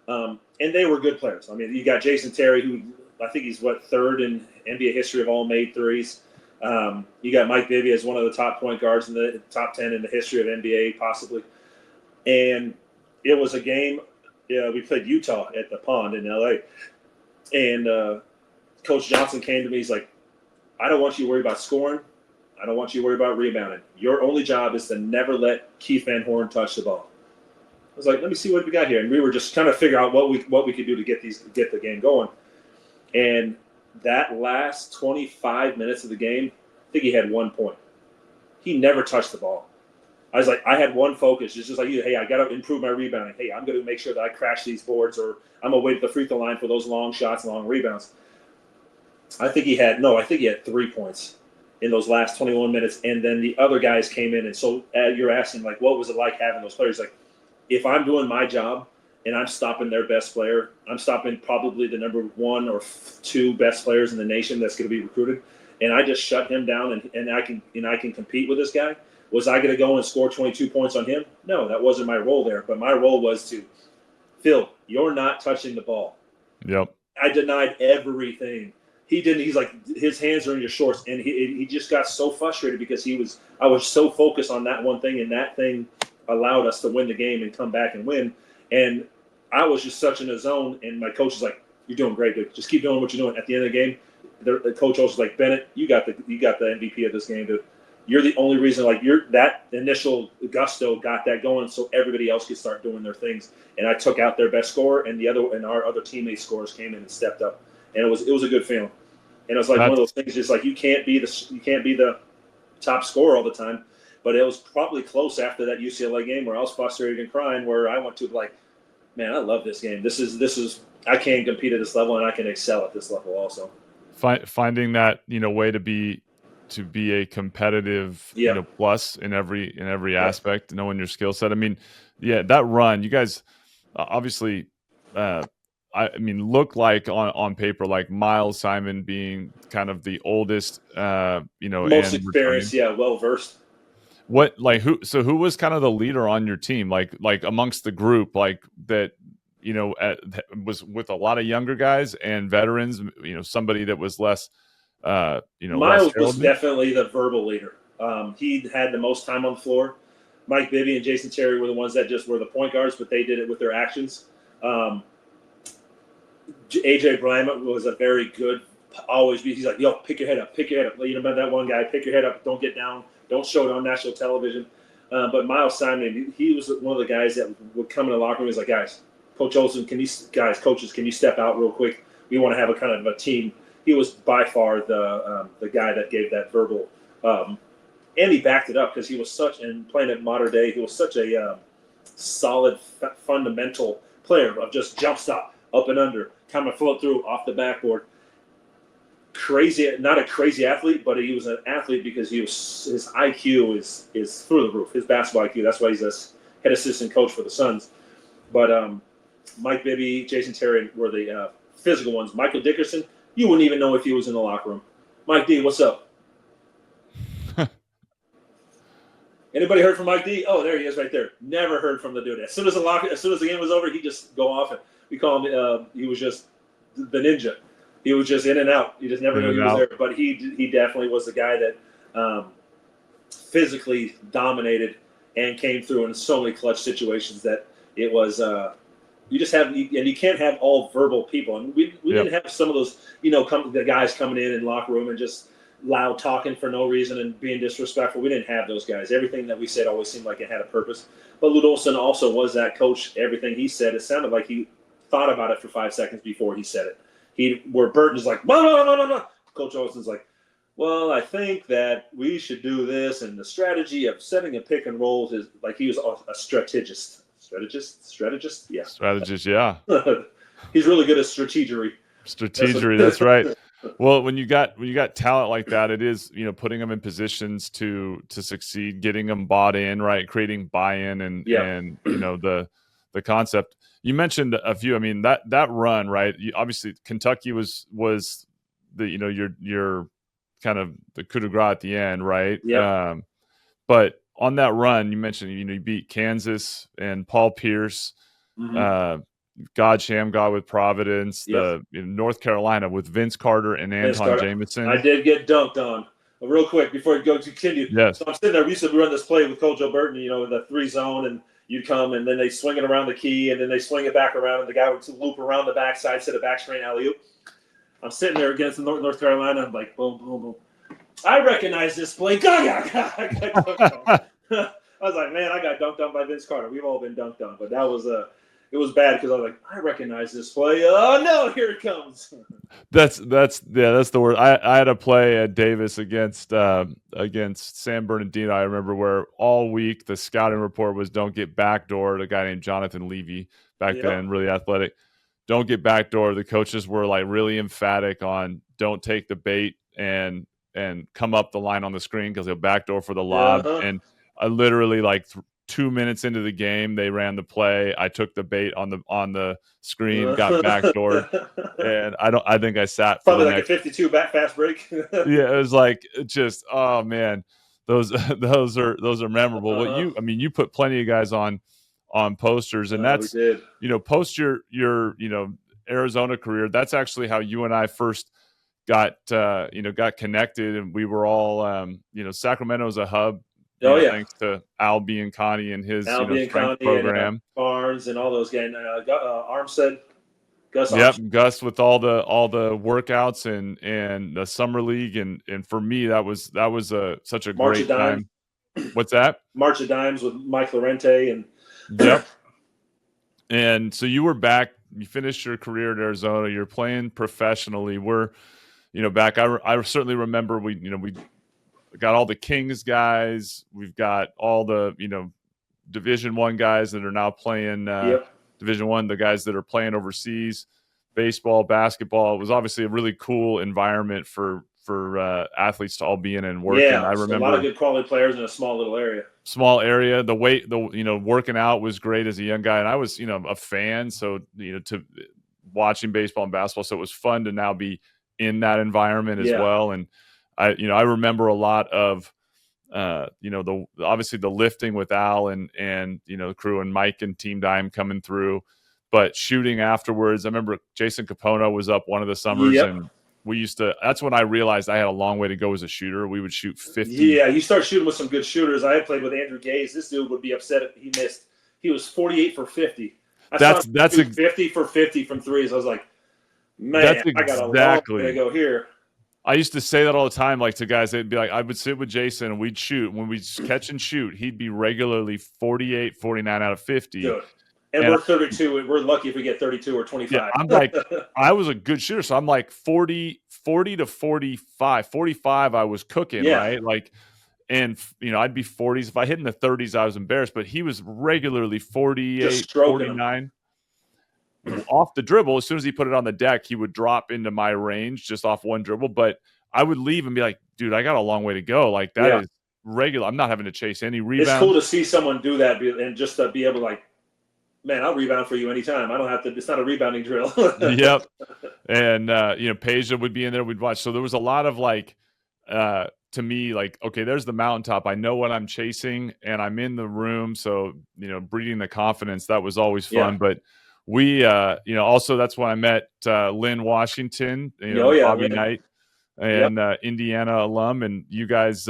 And they were good players. I mean, you got Jason Terry, who I think he's 3rd in NBA history of all made threes. You got Mike Bibby as one of the top point guards in the top 10 in the history of NBA, possibly. And it was a game. We played Utah at the Pond in LA. And Coach Johnson came to me. He's like, I don't want you to worry about scoring. I don't want you to worry about rebounding. Your only job is to never let Keith Van Horn touch the ball. I was like, let me see what we got here. And we were just trying to figure out what we could do to get the game going. And that last 25 minutes of the game, I think he had 1 point. He never touched the ball. I was like, I had one focus. It's just like, hey, I got to improve my rebounding. Hey, I'm going to make sure that I crash these boards, or I'm going to wait at the free throw line for those long shots, long rebounds. I think he had 3 points in those last 21 minutes. And then the other guys came in. And so you're asking, like, what was it like having those players? Like, if I'm doing my job and I'm stopping their best player. I'm stopping probably the number 1 or 2 best players in the nation that's going to be recruited, and I just shut him down, and I can compete with this guy. Was I going to go and score 22 points on him? No, that wasn't my role there. But my role was to, Phil, you're not touching the ball. Yep. I denied everything. He didn't. He's like, his hands are in your shorts, and he just got so frustrated because I was so focused on that one thing, and that thing allowed us to win the game and come back and win. And I was just such in a zone, and my coach is like, "You're doing great, dude. Just keep doing what you're doing." At the end of the game, the coach was like, "Bennett, you got the MVP of this game, dude. You're the only reason. Like, that initial gusto got that going, so everybody else could start doing their things." And I took out their best scorer, and our other teammates' scores came in and stepped up, and it was a good feeling. And it was like one of those things, just like you can't be the top scorer all the time. But it was probably close after that UCLA game where I was frustrated and crying, where I went to like, man, I love this game. This is I can compete at this level, and I can excel at this level also. Finding that way to be a competitive plus in every aspect, knowing your skill set. I mean, that run, you guys obviously look like on paper like Miles Simon being kind of the oldest, most experienced, well versed. Who was kind of the leader on your team, like amongst the group, like that, was with a lot of younger guys and veterans, somebody that was less, Miles was definitely the verbal leader. He had the most time on the floor. Mike Bibby and Jason Terry were the ones that just were the point guards, but they did it with their actions. AJ Bryant was a very good, he's like, yo, pick your head up. About that one guy, pick your head up, don't get down, don't show it on national television. But Miles Simon, he was one of the guys that would come in the locker room. He's like, guys, Coach Olsen, coaches, can you step out real quick? We want to have a kind of a team. He was by far the guy that gave that verbal, and he backed it up because he was and playing at Modern Day, he was such a solid, fundamental player of just jump stop, up and under, kind of float through off the backboard. Crazy, not a crazy athlete, but he was an athlete because his IQ is through the roof. His basketball IQ. That's why he's a head assistant coach for the Suns. But Mike Bibby, Jason Terry were the physical ones. Michael Dickerson, you wouldn't even know if he was in the locker room. Mike D, what's up? Anybody heard from Mike D? Oh, there he is right there. Never heard from the dude. As soon as the game was over, he'd just go off, and we call him. He was just the ninja. He was just in and out. You just never knew he was there. But he definitely was the guy that physically dominated and came through in so many clutch situations that it was. You just have, and you can't have all verbal people. And we didn't have some of those, the guys coming in locker room and just loud talking for no reason and being disrespectful. We didn't have those guys. Everything that we said always seemed like it had a purpose. But Lute Olson also was that coach. Everything he said, it sounded like he thought about it for 5 seconds before he said it. Where Burton is like, no. Coach Olson's like, well, I think that we should do this, and the strategy of setting a pick and roll is like he was a strategist. Strategist, yeah. Strategist, yeah. He's really good at strategery. That's right. Well, when you got talent like that, it is, putting them in positions to succeed, getting them bought in, right, creating buy-in, and the concept. You mentioned a few. I mean, that run, right? Obviously, Kentucky was the your kind of the coup de grace at the end, right? Yeah. But on that run, you mentioned you beat Kansas and Paul Pierce. Mm-hmm. God Shamgar with Providence, North Carolina with Vince Carter and Anton Jamison. I did get dunked on. Real quick before you go continue. Yes. So I'm sitting there. We used to run this play with Coach Joe Burton, the 3 zone, and you'd come and then they swing it around the key and then they swing it back around and the guy would loop around the backside, set a back screen alley-oop. I'm sitting there against North Carolina. I'm like, boom, boom, boom. I recognize this play. I got dunked on. I was like, man, I got dunked on by Vince Carter. We've all been dunked on, but that was it was bad because I was like, I recognize this play. Oh no, here it comes. That's the word. I had a play at Davis against San Bernardino. I remember where all week the scouting report was don't get backdoored. A guy named Jonathan Levy back then, really athletic. Don't get backdoored. The coaches were like really emphatic on don't take the bait and come up the line on the screen because they'll backdoor for the lob. And I literally 2 minutes into the game, they ran the play. I took the bait on the screen, got backdoored, and I think I sat for Probably the like next. a 52 back fast break. Yeah, it was like just oh man, those those are memorable. What Uh-huh. you put plenty of guys on posters, and We that's did. post your Arizona career. That's actually how you and I first got connected, and we were all Sacramento's a hub. Oh yeah, Thanks to Al Biancani and his Al strength Biancani and program. Barnes and all those guys. Armstead, Gus. Yep, Armstead. Gus with all the workouts and the summer league, and for me that was such a March great of Dimes. time. What's that? March of Dimes with Mike Lorente and. Yep. And so you were back. You finished your career at Arizona. You're playing professionally. We're back. I certainly remember we got all the Kings guys. We've got all the Division I guys that are now playing Yep. Division I, the guys that are playing overseas, baseball, basketball. It was obviously a really cool environment for athletes to all be in and work. Yeah, and I remember a lot of good quality players in a small little area. The working out was great as a young guy, and I was a fan. So to watching baseball and basketball, so it was fun to now be in that environment as well. And I remember a lot of obviously the lifting with Al and the crew and Mike and Team Dime coming through, but shooting afterwards. I remember Jason Capono was up one of the summers, and that's when I realized I had a long way to go as a shooter. We would shoot 50. Yeah, you start shooting with some good shooters. I had played with Andrew Gaze. This dude would be upset if he missed. He was 48 for 50. That's 50 for 50 from threes. I was like, man, I got a long way to go here. I used to say that all the time, like to guys. They'd be like, I would sit with Jason and we'd shoot. When we'd catch and shoot, he'd be regularly 48, 49 out of 50. Dude. And we're 32. We're lucky if we get 32 or 25. Yeah, I'm like, I was a good shooter, so I'm like 40 to 45. 45, I was cooking, right? Like, and I'd be 40s. If I hit in the 30s, I was embarrassed. But he was regularly 48, 49. Off the dribble, as soon as he put it on the deck, he would drop into my range just off one dribble. But I would leave and be like, dude, I got a long way to go. Like, that is regular. I'm not having to chase any rebounds. It's cool to see someone do that and just to be able to, like, man, I'll rebound for you anytime. I don't have to. It's not a rebounding drill. Yep. And Peja would be in there. We'd watch. So there was a lot of like, to me, like, okay, there's the mountaintop. I know what I'm chasing, and I'm in the room. So breeding the confidence, that was always fun. But we, also that's when I met Lynn Washington, Bobby Knight, and Indiana alum, and you guys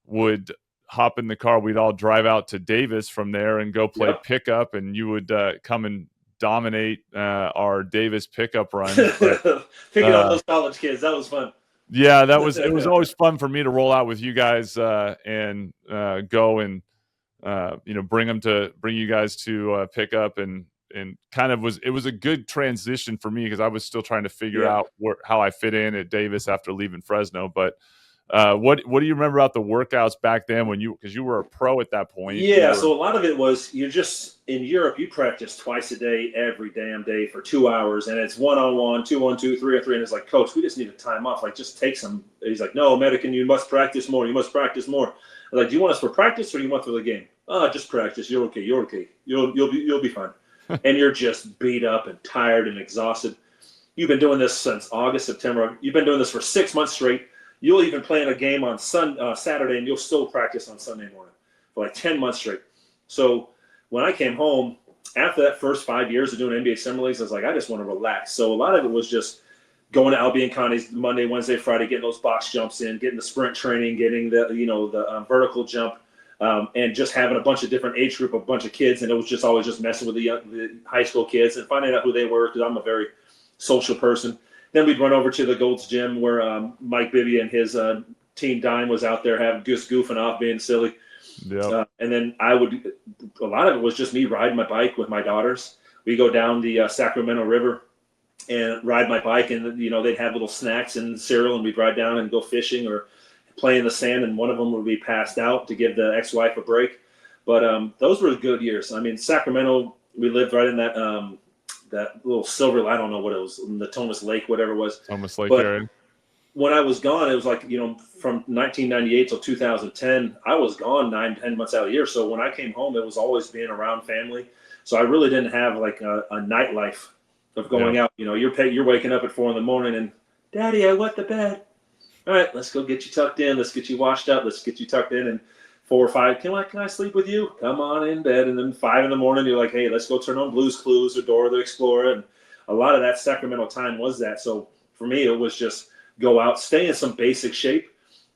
would hop in the car. We'd all drive out to Davis from there and go play pickup, and you would come and dominate our Davis pickup run. Picking on those college kids, that was fun. Yeah, it was always fun for me to roll out with you guys and go and bring you guys to pick up and kind of it was a good transition for me because I was still trying to figure out how I fit in at Davis after leaving Fresno. But what do you remember about the workouts back then because you were a pro at that point? Yeah, so a lot of it was you're just in Europe. You practice twice a day, every damn day for 2 hours, and it's 1-on-1, 2-on-2, 3-on-3, and it's like, Coach, we just need a time off. Like, just take some. He's like, no, American, you must practice more. You must practice more. I'm like, do you want us for practice or do you want for the game? Just practice. You're okay. You're okay. You'll be fine. And you're just beat up and tired and exhausted. You've been doing this since August, September. You've been doing this for 6 months straight. You'll even play in a game on Saturday, and you'll still practice on Sunday morning for like 10 months straight. So when I came home, after that first 5 years of doing NBA Summer Leagues, I was like, I just want to relax. So a lot of it was just going to Al Biancani's Monday, Wednesday, Friday, getting those box jumps in, getting the sprint training, getting the vertical jump, and just having a bunch of different age group, a bunch of kids. And it was just always just messing with the high school kids and finding out who they were because I'm a very social person. Then we'd run over to the Gold's Gym where Mike Bibby and his Team Dime was out there just goofing off, being silly. Yeah. And then a lot of it was just me riding my bike with my daughters. We go down the Sacramento River and ride my bike, and they'd have little snacks and cereal, and we'd ride down and go fishing or play in the sand. And one of them would be passed out to give the ex-wife a break. But those were good years. I mean, Sacramento, we lived right in that little silver, I don't know what it was, the Thomas Lake, whatever it was. Thomas Lake area. when I was gone, it was like, from 1998 till 2010, I was gone 9, 10 months out of the year. So when I came home, it was always being around family. So I really didn't have like a nightlife of going out. You're waking up at 4 a.m. and Daddy, I wet the bed. All right, let's go get you tucked in. Let's get you washed up. Let's get you tucked in. And 4 or 5, can I sleep with you? Come on in bed. And then 5 a.m, you're like, hey, let's go turn on Blue's Clues or Dora the Explorer. And a lot of that Sacramento time was that. So for me, it was just go out, stay in some basic shape,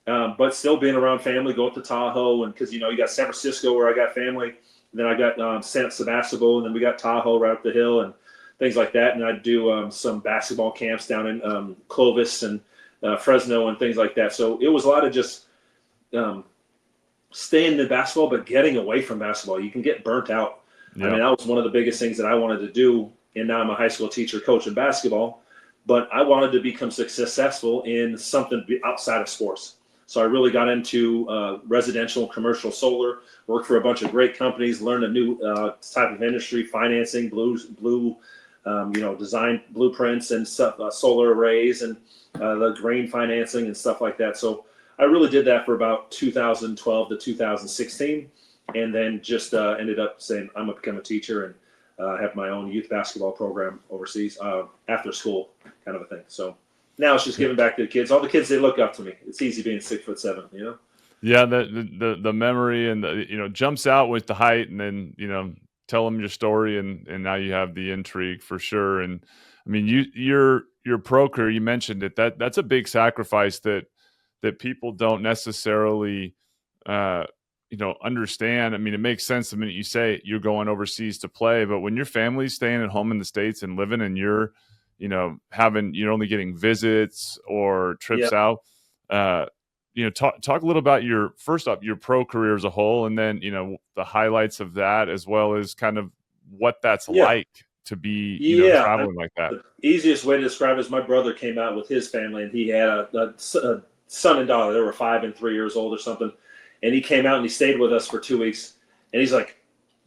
but still being around family, go up to Tahoe. And because, you got San Francisco where I got family. And then I got San Sebastopol, and then we got Tahoe right up the hill and things like that. And I'd do some basketball camps down in Clovis and Fresno and things like that. So it was a lot of just staying in basketball, but getting away from basketball. You can get burnt out. Yeah. I mean, that was one of the biggest things that I wanted to do. And now I'm a high school teacher coaching basketball, but I wanted to become successful in something outside of sports. So I really got into residential and commercial solar, worked for a bunch of great companies, learned a new type of industry, financing, design blueprints and stuff, solar arrays and the grain financing and stuff like that. So I really did that for about 2012 to 2016, and then just ended up saying I'm going to become a teacher and have my own youth basketball program overseas after school kind of a thing. So now it's just giving back to the kids. All the kids, they look up to me. It's easy being 6'7", Yeah, the memory and jumps out with the height, and then tell them your story, and now you have the intrigue for sure. And I mean, your pro career, you mentioned it. That's a big sacrifice that people don't necessarily understand. I mean, it makes sense the minute you say you're going overseas to play, but when your family's staying at home in the States and living, and you're you're only getting visits or trips out. Talk a little about your pro career as a whole, and then the highlights of that, as well as kind of what that's like to be traveling like that. The easiest way to describe it is my brother came out with his family, and he had a son and daughter. They were 5 and 3 years old or something, and he came out and he stayed with us for 2 weeks, and he's like,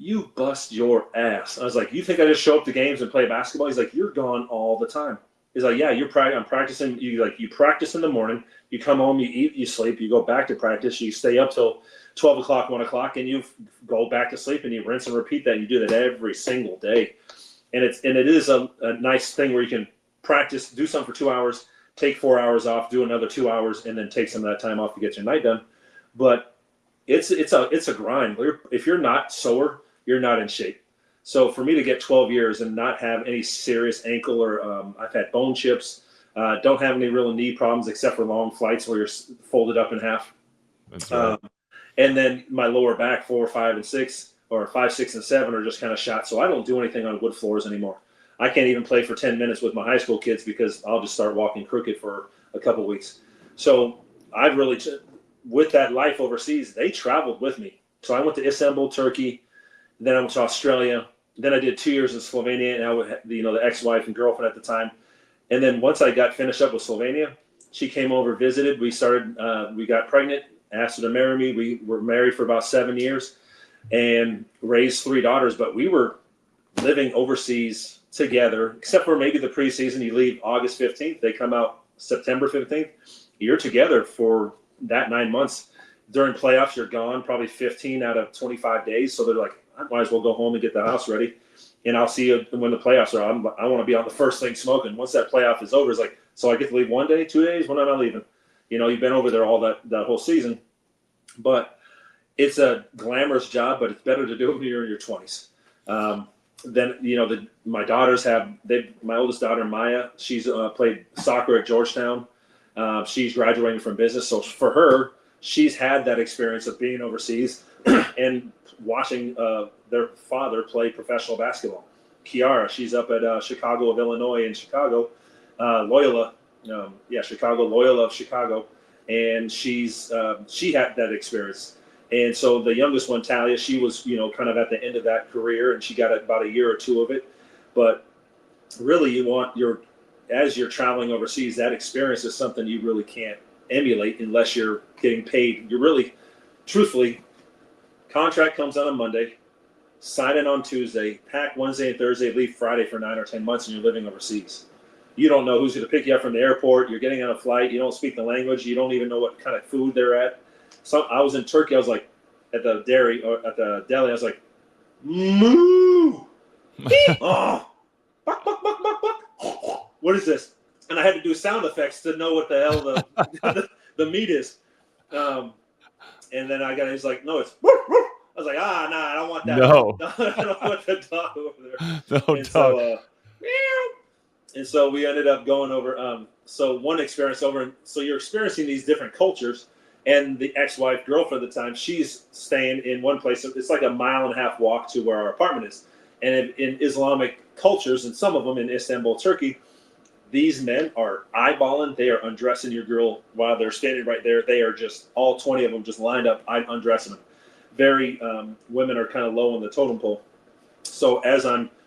you bust your ass. I was like, you think I just show up to games and play basketball? He's like, you're gone all the time. He's like, yeah, I'm practicing. You practice in the morning, you come home, you eat, you sleep, you go back to practice, you stay up till 12 o'clock, 1 o'clock, and you go back to sleep, and you rinse and repeat that. You do that every single day. And it is a nice thing where you can practice, do something for 2 hours, take 4 hours off, do another 2 hours, and then take some of that time off to get your night done. But it's a grind. If you're not sore, you're not in shape. So for me to get 12 years and not have any serious ankle or I've had bone chips, don't have any real knee problems except for long flights where you're folded up in half. That's right. And then my lower back, 4, 5, and 6, or 5, 6, and 7 are just kind of shot. So I don't do anything on wood floors anymore. I can't even play for 10 minutes with my high school kids because I'll just start walking crooked for a couple of weeks. So I've really, with that life overseas, they traveled with me. So I went to Istanbul, Turkey. Then I went to Australia. Then I did 2 years in Slovenia, and I would, the ex-wife and girlfriend at the time. And then once I got finished up with Slovenia, she came over, visited. We got pregnant, asked her to marry me. We were married for about 7 years and raised 3 daughters. But we were living overseas together, except for maybe the preseason. You leave August 15th. They come out September 15th. You're together for that 9 months. During playoffs, you're gone probably 15 out of 25 days. So they're like, I might as well go home and get the house ready. And I'll see you when the playoffs are. I want to be on the first thing smoking. Once that playoff is over, it's like, so I get to leave 1 day, 2 days? When am I leaving? You've been over there all that whole season. But it's a glamorous job, but it's better to do it when you're in your 20s. Then, my daughters my oldest daughter, Maya, she's played soccer at Georgetown. She's graduating from business. So for her, she's had that experience of being overseas and watching their father play professional basketball. Kiara, she's up at Chicago of Illinois in Chicago, Loyola of Chicago, and she had that experience. And so the youngest one, Talia, she was kind of at the end of that career, and she got about a year or two of it. But really, you want as you're traveling overseas, that experience is something you really can't emulate unless you're getting paid. You're really, truthfully, contract comes out on Monday, sign it on Tuesday, pack Wednesday and Thursday, leave Friday for 9 or 10 months, and you're living overseas. You don't know who's going to pick you up from the airport. You're getting on a flight. You don't speak the language. You don't even know what kind of food they're at. So I was in Turkey. I was like, at the deli, I was like, moo, oh, buck, buck, buck, buck, buck. What is this? And I had to do sound effects to know what the hell the meat is. And then he's like, no, it's woof, woof. I was like, nah, I don't want that. No. I don't want the dog over there. No And dog. so we ended up going over. So one experience over. So you're experiencing these different cultures. And the ex-wife, girlfriend at the time, she's staying in one place. It's like a 1.5-mile walk to where our apartment is. And in Islamic cultures, and some of them in Istanbul, Turkey, these men are eyeballing. They are undressing your girl while they're standing right there. They are just, all 20 of them just lined up, undressing them. Women are kind of low on the totem pole. So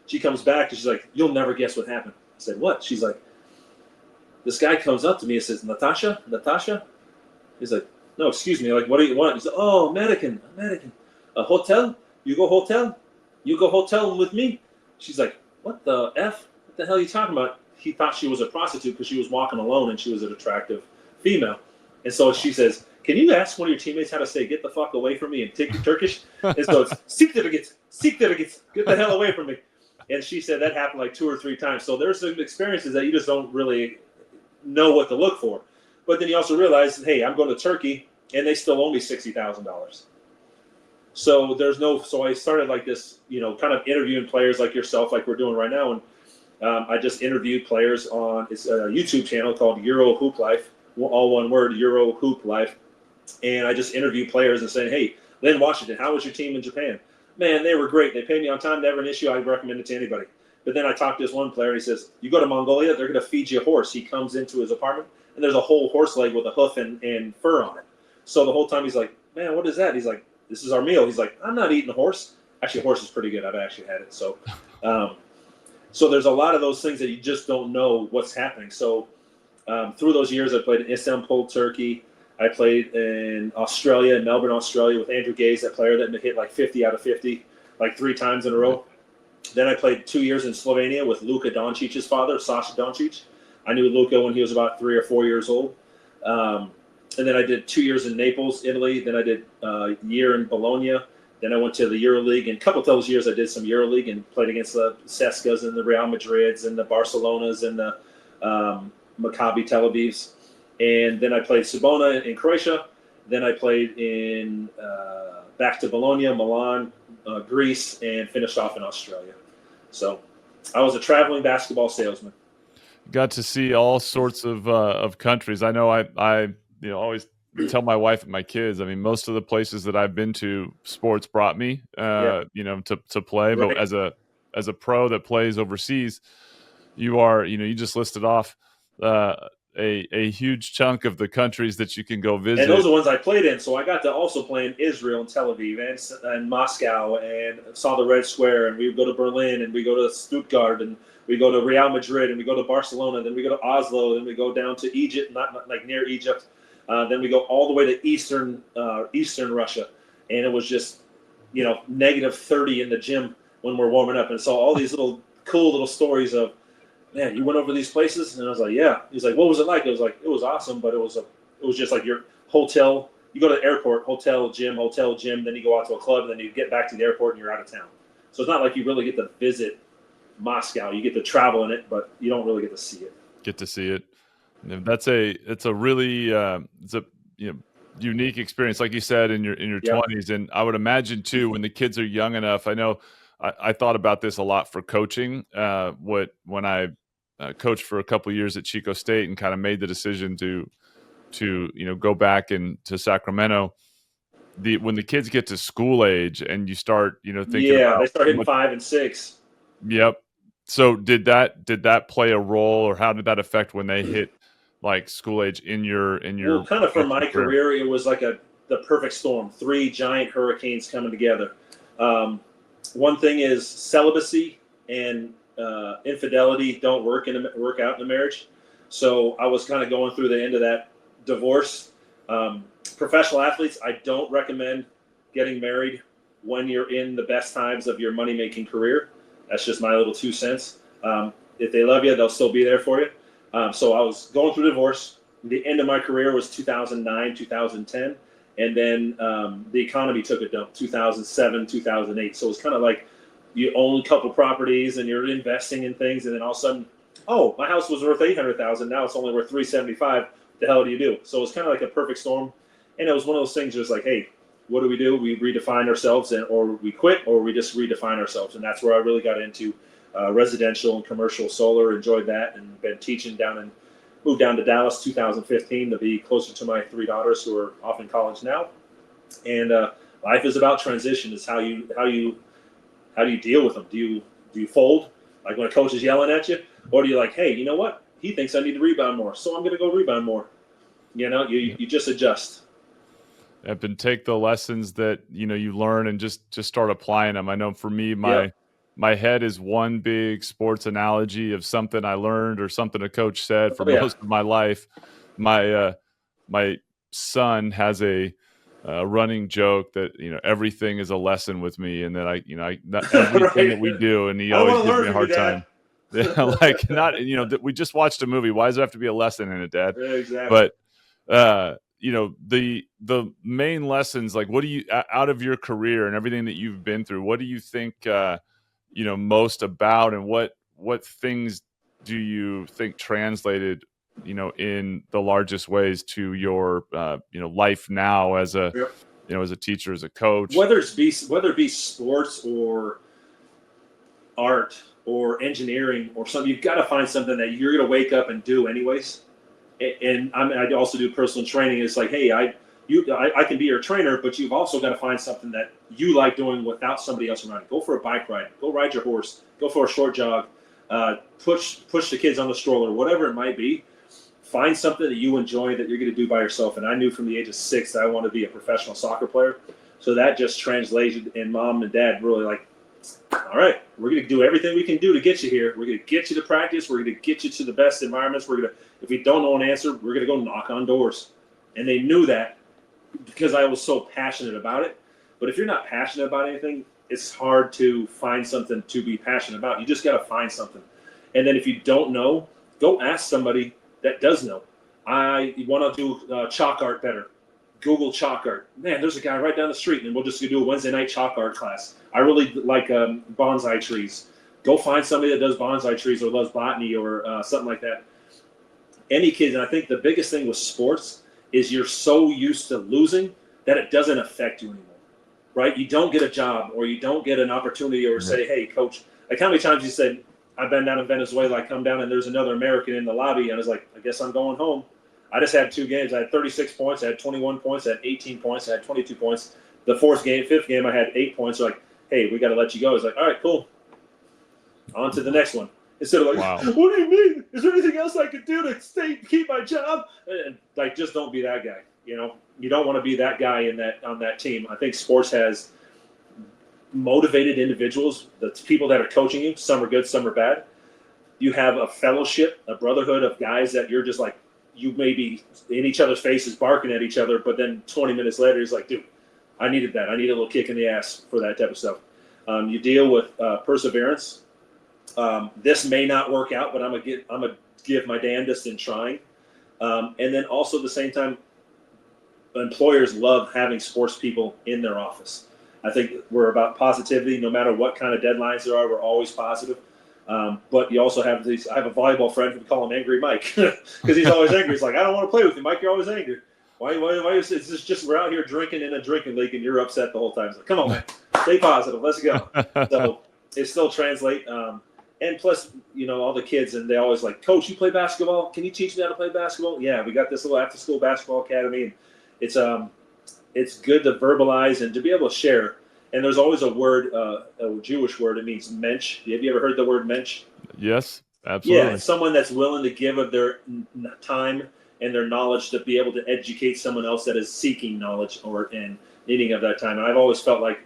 she comes back and she's like, you'll never guess what happened. I said, what? She's like, this guy comes up to me and says, Natasha? He's like, no, excuse me. Like, what do you want? He's like, oh, American. A hotel? You go hotel with me? She's like, what the F? What the hell are you talking about? He thought she was a prostitute because she was walking alone and she was an attractive female. And so she says, can you ask one of your teammates how to say, get the fuck away from me in Turkish? And so it's, siktir git, get the hell away from me. And she said that happened like 2 or 3 times. So there's some experiences that you just don't really know what to look for. But then you also realize, hey, I'm going to Turkey, and they still owe me $60,000. So I started like this, kind of interviewing players like yourself, like we're doing right now. And I just interviewed players on a YouTube channel called Euro Hoop Life, all one word, Euro Hoop Life. And I just interviewed players and saying, hey, Lynn Washington, how was your team in Japan? Man, they were great. They paid me on time, never an issue. I recommend it to anybody. But then I talked to this one player, and he says, you go to Mongolia, they're going to feed you a horse. He comes into his apartment, and there's a whole horse leg with a hoof and fur on it. So the whole time he's like, man, what is that? He's like, this is our meal. He's like, I'm not eating a horse. Actually, a horse is pretty good. I've actually had it. So there's a lot of those things that you just don't know what's happening. So through those years, I played in Istanbul, Turkey. I played in Australia, in Melbourne, Australia, with Andrew Gaze, that player that hit like 50 out of 50, like 3 times in a row. Then I played 2 years in Slovenia with Luka Doncic's father, Sasha Doncic. I knew Luka when he was about 3 or 4 years old. And then I did 2 years in Naples, Italy. Then I did a year in Bologna. Then I went to the EuroLeague. And a couple of those years I did some EuroLeague and played against the Ceskas and the Real Madrids and the Barcelonas and the Maccabi Tel Avivs. And then I played Cibona in Croatia. Then I played in back to Bologna, Milan, Greece, and finished off in Australia. So I was a traveling basketball salesman. Got to see all sorts of countries. I know I always tell my wife and my kids, I mean, most of the places that I've been to, sports brought me, to play. Right. But as a pro that plays overseas, you just listed off a huge chunk of the countries that you can go visit. And those are the ones I played in. So I got to also play in Israel and Tel Aviv and Moscow and saw the Red Square. And we would go to Berlin and we go to Stuttgart and we go to Real Madrid and we go to Barcelona. Then we go to Oslo. Then we go down to Egypt, not like near Egypt. Then we go all the way to Eastern Russia. And it was just, negative 30 in the gym when we're warming up. And saw all these cool little stories of, man, you went over these places? And I was like, yeah. He's like, what was it like? It was like, it was awesome, but it was just like your hotel. You go to the airport, hotel, gym, then you go out to a club, and then you get back to the airport and you're out of town. So it's not like you really get to visit Moscow. You get to travel in it, but you don't really get to see it. It's a really unique experience, like you said, in your 20s. And I would imagine too, when the kids are young enough, I know I thought about this a lot for coaching. When I coached for a couple of years at Chico State and kind of made the decision to go back to Sacramento. When the kids get to school age and you start thinking about, they start hitting 5 and 6. Yep. So did that play a role, or how did that affect when they hit like school age in your Well, kind of for my career, it was like the perfect storm. 3 giant hurricanes coming together. One thing is celibacy and infidelity don't work out in a marriage. So I was kind of going through the end of that divorce. Professional athletes, I don't recommend getting married when you're in the best times of your money-making career. That's just my little 2 cents. If they love you, they'll still be there for you. So I was going through divorce. The end of my career was 2009, 2010. And then the economy took a dump, 2007, 2008. So it was kind of like you own a couple properties and you're investing in things. And then all of a sudden, oh, my house was worth $800,000. Now it's only worth $375,000. The hell do you do? So it was kind of like a perfect storm. And it was one of those things just like, hey, what do? We redefine ourselves, or we quit, or we just redefine ourselves. And that's where I really got into residential and commercial solar, enjoyed that, and been teaching moved down to Dallas 2015 to be closer to my 3 daughters who are off in college now. And life is about transition. Is how you deal with them. Do you fold like when a coach is yelling at you, or do you like, hey, you know what? He thinks I need to rebound more, so I'm going to go rebound more. You just adjust. And take the lessons that you learn and just start applying them. I know for me, my head is one big sports analogy of something I learned or something a coach said for most of my life. My son has a running joke that everything is a lesson with me, and that everything that we do, and he always gives me a hard time. Like we just watched a movie. Why does there have to be a lesson in it, Dad? Yeah, exactly. But the main lessons, like what do you, out of your career and everything that you've been through, what do you think most about, and what things do you think translated in the largest ways to your life now as a as a teacher, as a coach, whether it be sports or art or engineering or something? You've got to find something that you're going to wake up and do anyways. And I also do personal training. It's like, hey, I can be your trainer, but you've also got to find something that you like doing without somebody else around. Go for a bike ride. Go ride your horse. Go for a short jog. Push the kids on the stroller, whatever it might be. Find something that you enjoy that you're going to do by yourself. And I knew from the age of 6 that I wanted to be a professional soccer player. So that just translated, and Mom and Dad really like, all right, we're going to do everything we can do to get you here. We're going to get you to practice. We're going to get you to the best environments. If we don't know an answer, we're going to go knock on doors. And they knew that because I was so passionate about it. But if you're not passionate about anything, it's hard to find something to be passionate about. You just got to find something. And then if you don't know, go ask somebody that does know. I want to do chalk art better. Google chalk art. Man, there's a guy right down the street, and we'll just do a Wednesday night chalk art class. I really like bonsai trees. Go find somebody that does bonsai trees or loves botany or something like that. Any kids, and I think the biggest thing with sports is you're so used to losing that it doesn't affect you anymore, right? You don't get a job or you don't get an opportunity or say, hey, coach, like how many times you said, I've been down in Venezuela, I come down and there's another American in the lobby, and I was like, I guess I'm going home. I just had 2 games. I had 36 points. I had 21 points. I had 18 points. I had 22 points. The fifth game, I had 8 points. So like, hey, we got to let you go. It's like, all right, cool. On to the next one. Instead of like, wow, what do you mean? Is there anything else I could do to keep my job? And like, just don't be that guy. You don't want to be that guy on that team. I think sports has motivated individuals. The people that are coaching you, some are good, some are bad. You have a fellowship, a brotherhood of guys that you're just like, you may be in each other's faces barking at each other, but then 20 minutes later, he's like, dude, I needed that. I need a little kick in the ass for that type of stuff. You deal with perseverance. This may not work out, but I'm gonna give my damnedest in trying. And then also at the same time, employers love having sports people in their office. I think we're about positivity. No matter what kind of deadlines there are, we're always positive. But you also have these. I have a volleyball friend who call him Angry Mike because he's always angry. He's like, I don't want to play with you, Mike. You're always angry. Why is this just we're out here drinking in a drinking league and you're upset the whole time? It's like, come on, man, stay positive. Let's go. So it still translate. And plus, all the kids, and they always like, Coach, you play basketball? Can you teach me how to play basketball? Yeah, we got this little after-school basketball academy, and it's good to verbalize and to be able to share. And there's always a word, a Jewish word. It means mensch. Have you ever heard the word mensch? Yes, absolutely. Yeah, someone that's willing to give of their time and their knowledge to be able to educate someone else that is seeking knowledge and needing of that time. And I've always felt like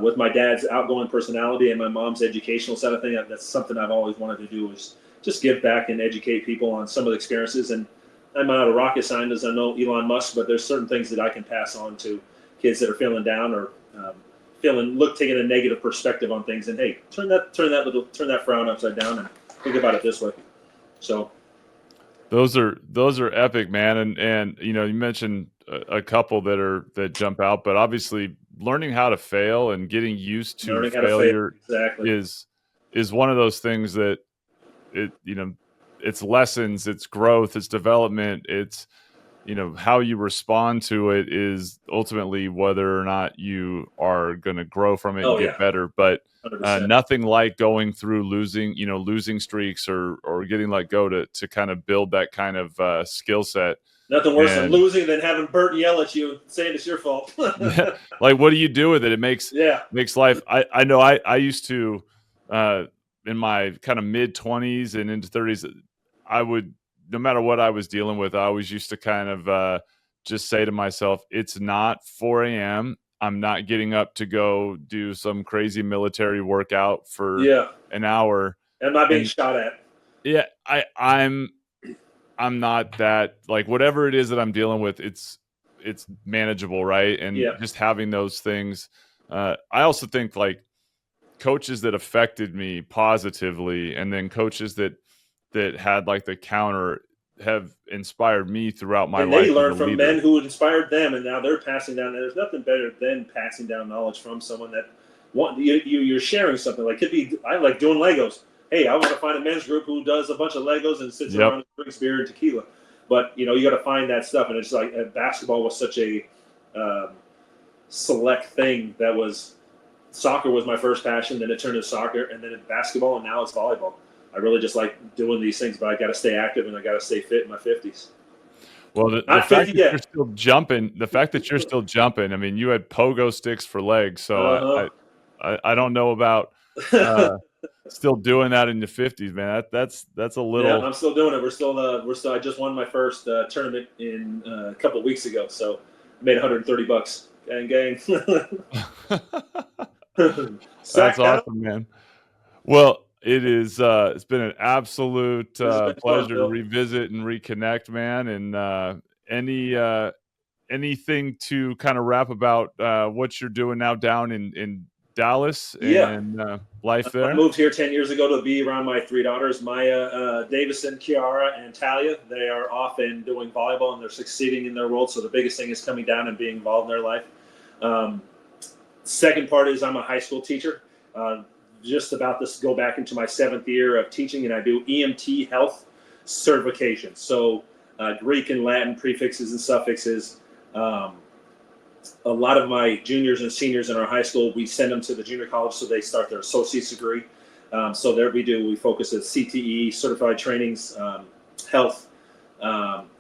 with my dad's outgoing personality and my mom's educational side of things, that's something I've always wanted to do, is just give back and educate people on some of the experiences. And I'm not a rocket scientist. I know Elon Musk, but there's certain things that I can pass on to kids that are feeling down or taking a negative perspective on things, and hey, turn that frown upside down and think about it this way. So Those are epic, man. And you know, you mentioned a couple that jump out, but obviously learning how to fail and getting used to Learning how to fail. failure Exactly. is one of those things that it's lessons, it's growth, it's development, it's how you respond to it is ultimately whether or not you are going to grow from it and Oh, get yeah. better. But 100%. nothing like going through losing streaks or getting let go to kind of build that kind of skill set. Nothing worse than And losing than having Bert yell at you saying it's your fault. like, what do you do with it? It makes Yeah. life. I know I used to in my kind of mid 20s and into 30s, I would, no matter what I was dealing with, I always used to kind of just say to myself, it's not 4 a.m. I'm not getting up to go do some crazy military workout for Yeah. an hour. I'm not being And shot at. yeah, I'm not that, like, whatever it is that I'm dealing with, it's manageable, right? And Yeah. just having those things. I also think like coaches that affected me positively, and then coaches that had like the counter have inspired me throughout my And they life as a learn from leader. men who inspired them, and now they're passing down. There's nothing better than passing down knowledge from someone that you're sharing something. Like, could be, I like doing Legos. Hey, I want to find a men's group who does a bunch of Legos and sits Yep. around and drinks beer and tequila. But you got to find that stuff, and it's like basketball was such a select thing. That was soccer was my first passion, then it turned to soccer, and then basketball, and now it's volleyball. I really just like doing these things, but I got to stay active and I got to stay fit in my 50s. Well, the Not fact 50 that you're yet. still jumping, I mean, you had pogo sticks for legs, so I don't know about still doing that in the 50s, man. That's a Yeah, little. I'm still doing it. We're still. I just won my first tournament in a couple of weeks ago, so I made $130. Gang. That's Sack that. awesome, man. Well, it's been an absolute This has been fun, pleasure to Phil. revisit and reconnect, man. And any anything to kind of wrap about what you're doing now down in Dallas Yeah. and life I there? moved here 10 years ago to be around my three daughters, Maya Davison, Kiara, and Talia. They are off and doing volleyball, and they're succeeding in their world. So the biggest thing is coming down and being involved in their life. Second part is I'm a high school teacher. Just about to go back into my 7th year of teaching, and I do EMT health certification. So Greek and Latin prefixes and suffixes. A lot of my juniors and seniors in our high school, we send them to the junior college so they start their associate's degree. So there we focus at CTE, certified trainings, health,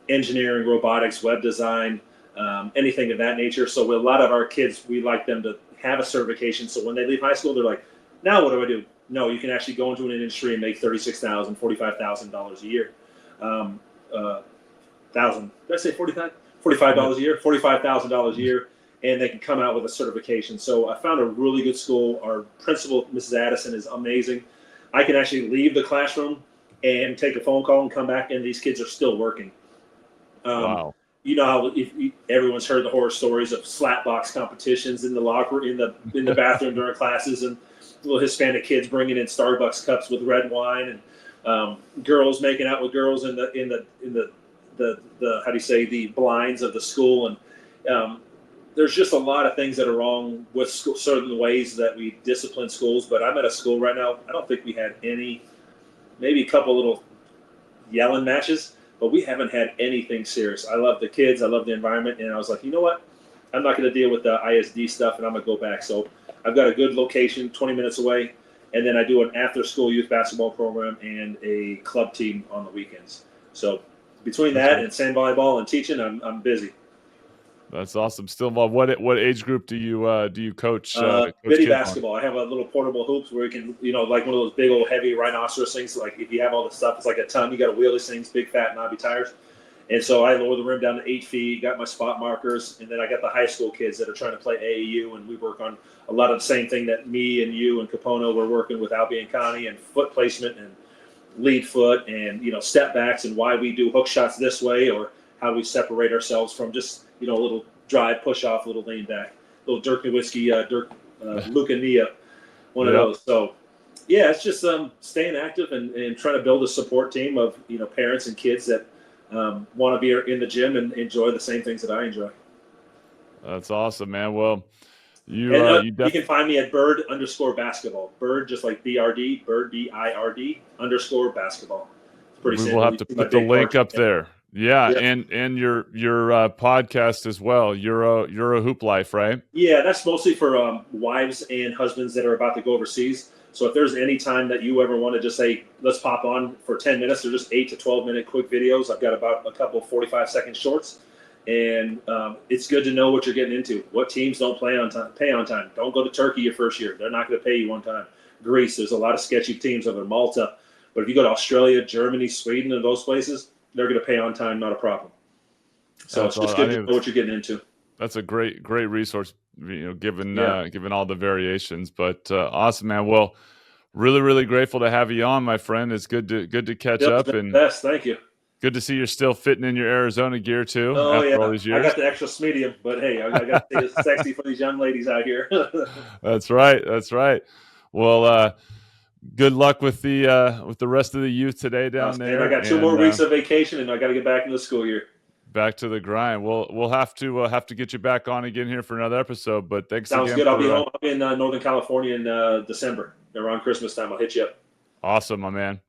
engineering, robotics, web design, anything of that nature. So with a lot of our kids, we like them to have a certification. So when they leave high school, they're like, now what do I do? No, you can actually go into an industry and make $36,000, $45,000 a year. Did I say 45? $45 a year, $45,000 a year, and they can come out with a certification. So I found a really good school. Our principal, Mrs. Addison, is amazing. I can actually leave the classroom and take a phone call and come back, and these kids are still working. Wow. You know how everyone's heard the horror stories of slapbox competitions in the locker in the bathroom during classes, and little Hispanic kids bringing in Starbucks cups with red wine, and girls making out with girls in the how do you say, the blinds of the school. And there's just a lot of things that are wrong with school, certain ways that we discipline schools. But I'm at a school right now, I don't think we had any, maybe a couple little yelling matches, but we haven't had anything serious. I love the kids, I love the environment, and I was like, you know what, I'm not going to deal with the ISD stuff, and I'm going to go back. So I've got a good location 20 minutes away, and then I do an after school youth basketball program and a club team on the weekends. So between that and sand volleyball and teaching, I'm busy. That's awesome. Still involved. What age group do you coach? Coach Bitty kids on? basketball. I have a little portable hoops where you can, like one of those big old heavy rhinoceros things. Like if you have all the stuff, it's like a ton. You got to wheel these things, big fat knobby tires. And so I lower the rim down to 8 feet, got my spot markers, and then I got the high school kids that are trying to play AAU, and we work on a lot of the same thing that me and you and Capono were working with Albie and Connie, and foot placement and lead foot and, step backs and why we do hook shots this way, or how we separate ourselves from just, a little drive, push off, little lean back, little Dirk Nowitzki, Luka Nia, one of those. So, yeah, it's just staying active and trying to build a support team of, parents and kids that want to be in the gym and enjoy the same things that I enjoy. That's awesome, man. Well, you can find me at bird_basketball. Bird, just like BRD, bird BIRD _basketball. It's pretty simple. We'll have to put the link up there. Yeah, and your podcast as well. You're a Hoop Life, right? Yeah, that's mostly for wives and husbands that are about to go overseas. So if there's any time that you ever want to just say, let's pop on for 10 minutes, they're just 8 to 12 minute quick videos. I've got about a couple 45-second shorts. And it's good to know what you're getting into. What teams don't pay on time. Don't go to Turkey your first year. They're not going to pay you on time. Greece, there's a lot of sketchy teams over in Malta. But if you go to Australia, Germany, Sweden, and those places, they're going to pay on time, not a problem. So it's just good to know what you're getting into. That's a great resource, given all the variations. But awesome, man. Well, really grateful to have you on, my friend. It's good to catch up. And best. Thank you. Good to see you're still fitting in your Arizona gear too. Oh, after all these years. I got the extra medium, but hey, I got to stay sexy for these young ladies out here. That's right. Well, good luck with the rest of the youth today down there. I got 2 more weeks of vacation, and I got to get back into the school year. Back to the grind. We'll have to get you back on again here for another episode. But thanks Sounds again. Sounds good. I'll be in Northern California in December around Christmas time. I'll hit you up. Awesome, my man.